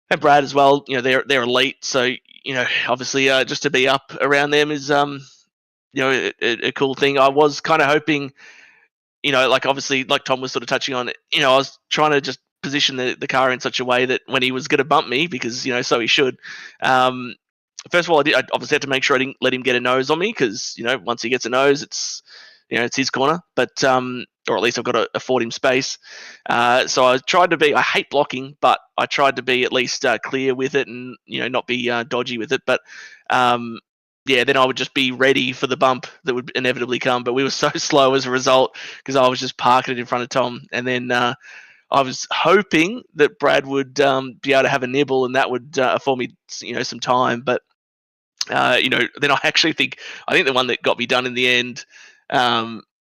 and Brad as well, they're elite. So obviously, just to be up around them is a cool thing. I was kind of hoping, obviously, like Tom was sort of touching on it. I was trying to just position the car in such a way that when he was going to bump me, because so he should. First of all, I obviously had to make sure I didn't let him get a nose on me, because once he gets a nose, it's it's his corner. But or at least I've got to afford him space. So I tried to be. I hate blocking, but I tried to be at least clear with it and not be dodgy with it. But then I would just be ready for the bump that would inevitably come. But we were so slow as a result, because I was just parking it in front of Tom, and then I was hoping that Brad would be able to have a nibble, and that would afford me, some time. But then I actually think the one that got me done in the end.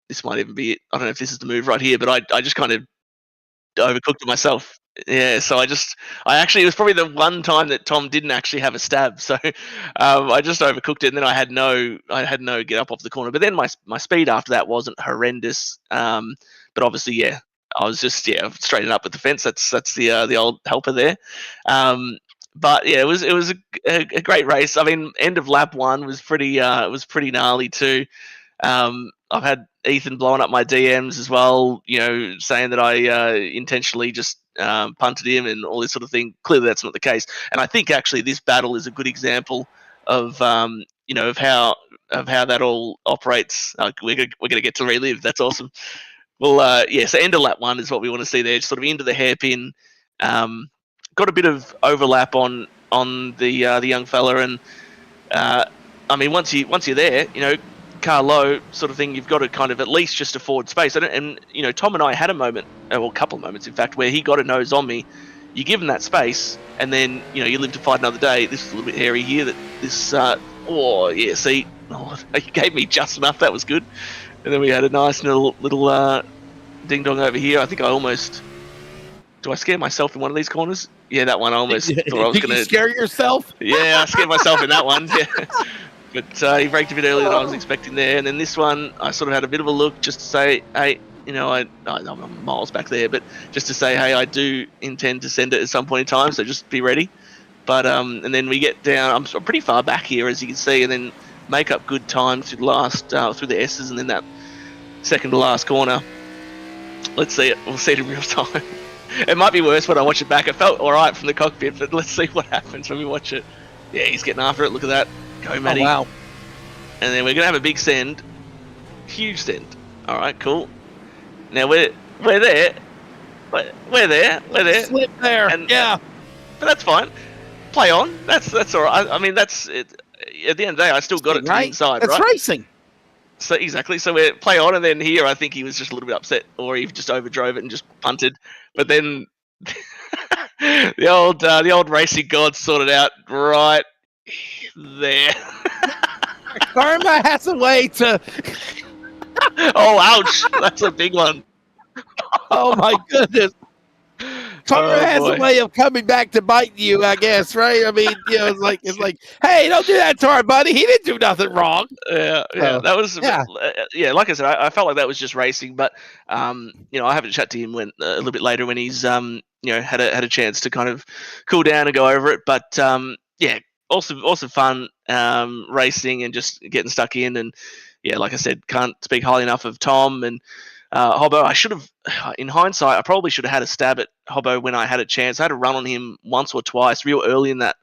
This might even be it. I don't know if this is the move right here, but I just kind of overcooked it myself. Yeah, so I actually, it was probably the one time that Tom didn't actually have a stab. So I just overcooked it, and then I had no get up off the corner. But then my speed after that wasn't horrendous. But obviously, yeah, I was just straightened up with the fence. That's the old helper there. But yeah, it was a great race. I mean, end of lap one was pretty gnarly too. I've had Ethan blowing up my DMs as well, saying that I intentionally just punted him and all this sort of thing. Clearly, that's not the case. And I think actually this battle is a good example of of how that all operates. We're gonna get to relive. That's awesome. Well, so end of lap one is what we want to see there. Just sort of into the hairpin. Got a bit of overlap on the young fella, and I mean once you're there, car low sort of thing, you've got to kind of at least just afford space. And Tom and I had a moment, well, a couple of moments in fact, where he got a nose on me. You give him that space, and then you live to fight another day. This is a little bit hairy here. He gave me just enough. That was good. And then we had a nice little ding dong over here. I think I almost. Do I scare myself in one of these corners? Yeah, that one I almost thought I was going to. Scare yourself? Yeah, I scared myself in that one. Yeah. But he braked a bit earlier than I was expecting there. And then this one, I sort of had a bit of a look just to say, hey, I'm miles back there, but just to say, hey, I do intend to send it at some point in time, so just be ready. But and then we get down, I'm pretty far back here, as you can see, and then make up good time through the S's, and then that second to last corner. Let's see it. We'll see it in real time. It might be worse when I watch it back. It felt all right from the cockpit, but let's see what happens when we watch it. Yeah, he's getting after it. Look at that. Go, Matty. Oh, wow. And then we're going to have a big send. Huge send. All right, cool. Now we're there. We're there. Slip there. Yeah. But that's fine. Play on. That's all right. I mean, that's it. At the end of the day, I still got it to the inside, That's right? racing. So exactly. So we play on, and then here I think he was just a little bit upset, or he just overdrove it and just punted. But then the old racing god sorted out right there. Karma has a way to. Oh, ouch! That's a big one. Oh my goodness. Karma has a way of coming back to bite you, I guess, right? I mean, it's like, hey, don't do that to our buddy. He didn't do nothing wrong. Yeah, that was, like I said, I felt like that was just racing, but, I have to chat to him a little bit later when he's, had a chance to kind of cool down and go over it. But, also fun, racing and just getting stuck in. And, like I said, can't speak highly enough of Tom and, Hobbo. I should have, in hindsight, I probably should have had a stab at Hobbo when I had a chance. I had a run on him once or twice, real early in that,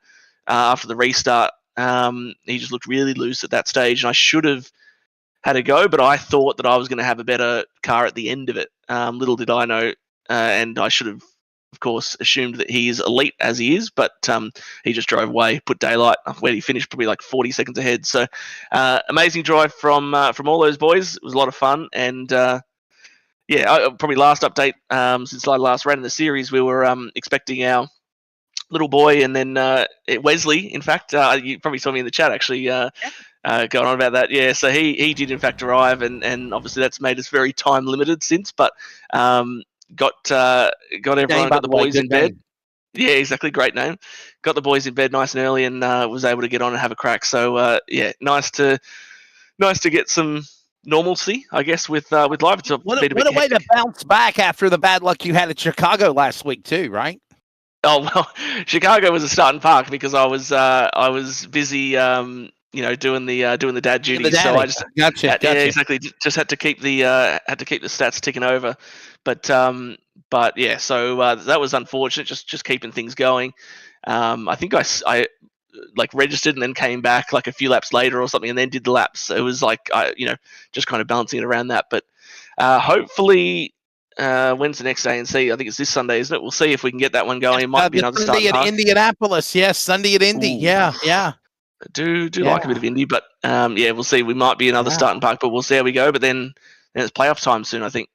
after the restart. He just looked really loose at that stage, and I should have had a go, but I thought that I was going to have a better car at the end of it. Little did I know, and I should have, of course, assumed that he is elite as he is, but he just drove away, put daylight. Where he finished, probably like 40 seconds ahead. So amazing drive from all those boys. It was a lot of fun, and probably last update since I last ran in the series, we were expecting our little boy, and then Wesley, in fact, you probably saw me in the chat actually going on about that. Yeah, so he did in fact arrive, and obviously that's made us very time limited since, but got everyone, got the boys in bed. Yeah, exactly. Great name. Got the boys in bed nice and early, and was able to get on and have a crack. So nice to get some normalcy, I guess, with live. It's what a way to bounce back after the bad luck you had at Chicago last week too, right? Oh well, Chicago was a starting park because I was busy, doing the dad duties. So I just gotcha. Yeah, exactly. Just had to keep the stats ticking over, but yeah. So that was unfortunate. Just keeping things going. I think I like registered and then came back like a few laps later or something, and then did the laps. It was like just kind of balancing it around that. But hopefully, when's the next ANC? I think it's this Sunday, isn't it? We'll see if we can get that one going. It might be another Sunday at Indianapolis. Yes, Sunday at Indy. Ooh. Yeah. Do like a bit of Indy, but we'll see. We might be another starting park, but we'll see how we go. But then it's playoff time soon, I think.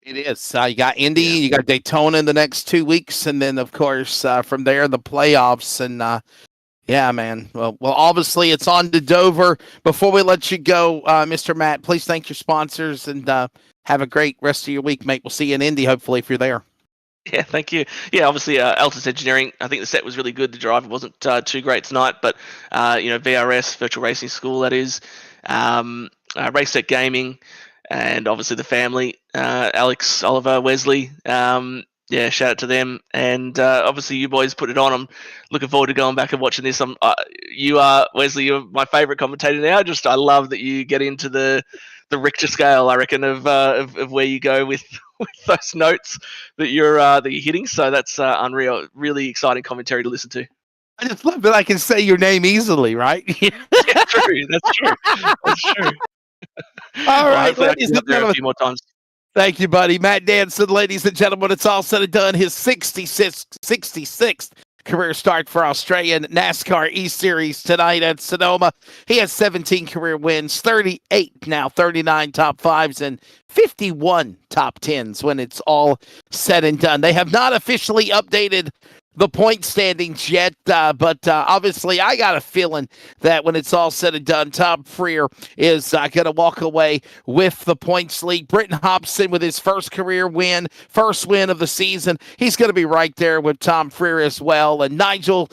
It is. You got Indy, you got Daytona in the next 2 weeks, and then of course from there the playoffs. And man. Well, obviously it's on to Dover. Before we let you go, Mr. Matt, please thank your sponsors and have a great rest of your week, mate. We'll see you in Indy, hopefully, if you're there. Yeah, thank you. Yeah, obviously, Altus Engineering, I think the set was really good. The drive wasn't too great tonight, but, VRS, Virtual Racing School, that is, Race Set Gaming, and obviously the family, Alex, Oliver, Wesley. Yeah, shout out to them. And obviously, you boys put it on. I'm looking forward to going back and watching this. You are, Wesley, you're my favorite commentator now. I love that you get into the Richter scale, I reckon, of where you go with those notes that you're hitting. So that's unreal. Really exciting commentary to listen to. I just love that I can say your name easily, right? Yeah, true. That's true. That's true. All right, hopefully I ladies can and get there a gentlemen. few more times. Thank you, buddy. Matt Danson, ladies and gentlemen, it's all said and done. His 66th career start for Australian NASCAR E-Series tonight at Sonoma. He has 17 career wins, 38 now, 39 top fives, and 51 top tens when it's all said and done. They have not officially updated the point standings yet, but obviously I got a feeling that when it's all said and done, Tom Freer is going to walk away with the points lead. Britton Hobson with his first win of the season. He's going to be right there with Tom Freer as well. And Nigel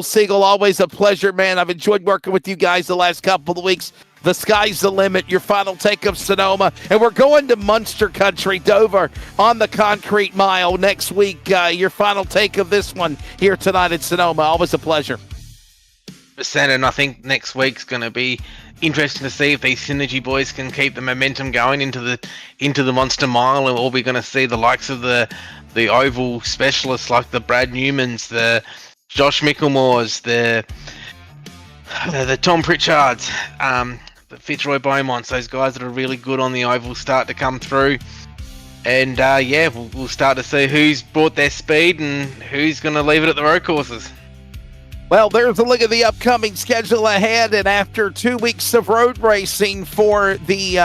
Siegel, always a pleasure, man. I've enjoyed working with you guys the last couple of weeks. The sky's the limit. Your final take of Sonoma. And we're going to Munster Country, Dover, on the concrete mile next week. Your final take of this one here tonight at Sonoma. Always a pleasure. And I think next week's going to be interesting to see if these Synergy boys can keep the momentum going into the Monster Mile, and we're going to see the likes of the oval specialists like the Brad Newmans, the Josh Micklemores, the Tom Pritchards, the Fitzroy Beaumonts, those guys that are really good on the oval start to come through. And we'll start to see who's brought their speed and who's going to leave it at the road courses. Well, there's a look at the upcoming schedule ahead, and after 2 weeks of road racing for the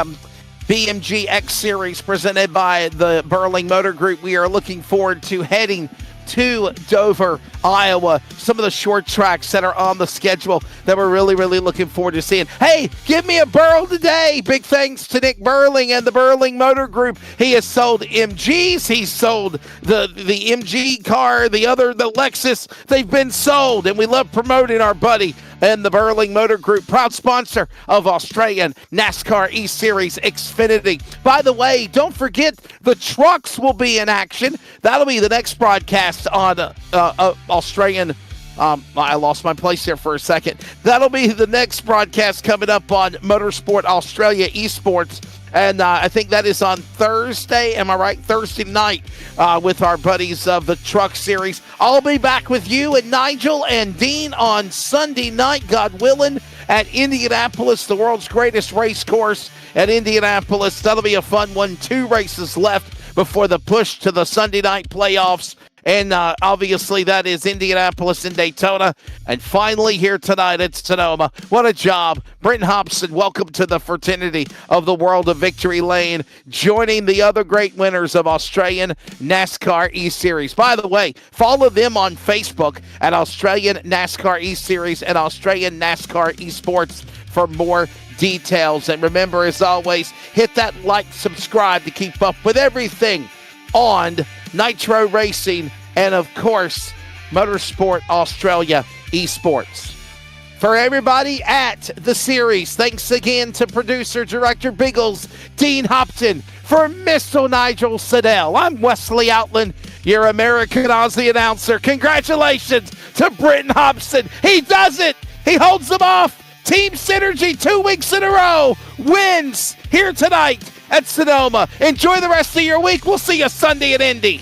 BMG X Series presented by the Burling Motor Group, we are looking forward to heading to Dover, Iowa. Some of the short tracks that are on the schedule that we're really, really looking forward to seeing. Hey, give me a Burl today. Big thanks to Nick Burling and the Burling Motor Group. He has sold MGs. He's sold the MG car, the Lexus. They've been sold, and we love promoting our buddy and the Burling Motor Group, proud sponsor of Australian NASCAR E-Series Xfinity. By the way, don't forget the trucks will be in action. That'll be the next broadcast on Australian. I lost my place there for a second. That'll be the next broadcast coming up on Motorsport Australia Esports. And I think that is on Thursday. Am I right? Thursday night with our buddies of the Truck Series. I'll be back with you and Nigel and Dean on Sunday night, God willing, at Indianapolis, the world's greatest race course at Indianapolis. That'll be a fun one. 2 races left before the push to the Sunday night playoffs. And obviously that is Indianapolis and Daytona. And finally here tonight at Sonoma. What a job. Britton Hobson, welcome to the fraternity of the world of Victory Lane, joining the other great winners of Australian NASCAR E-Series. By the way, follow them on Facebook at Australian NASCAR E-Series and Australian NASCAR Esports for more details. And remember, as always, hit that like, subscribe to keep up with everything on Nitro Racing and, of course, Motorsport Australia Esports. For everybody at the series, thanks again to producer-director Biggles, Dean Hopton, for Mr. Nigel Siddell. I'm Wesley Outland, your American Aussie announcer. Congratulations to Britton Hobson. He does it. He holds them off. Team Synergy 2 weeks in a row wins here tonight at Sonoma. Enjoy the rest of your week. We'll see you Sunday at Indy.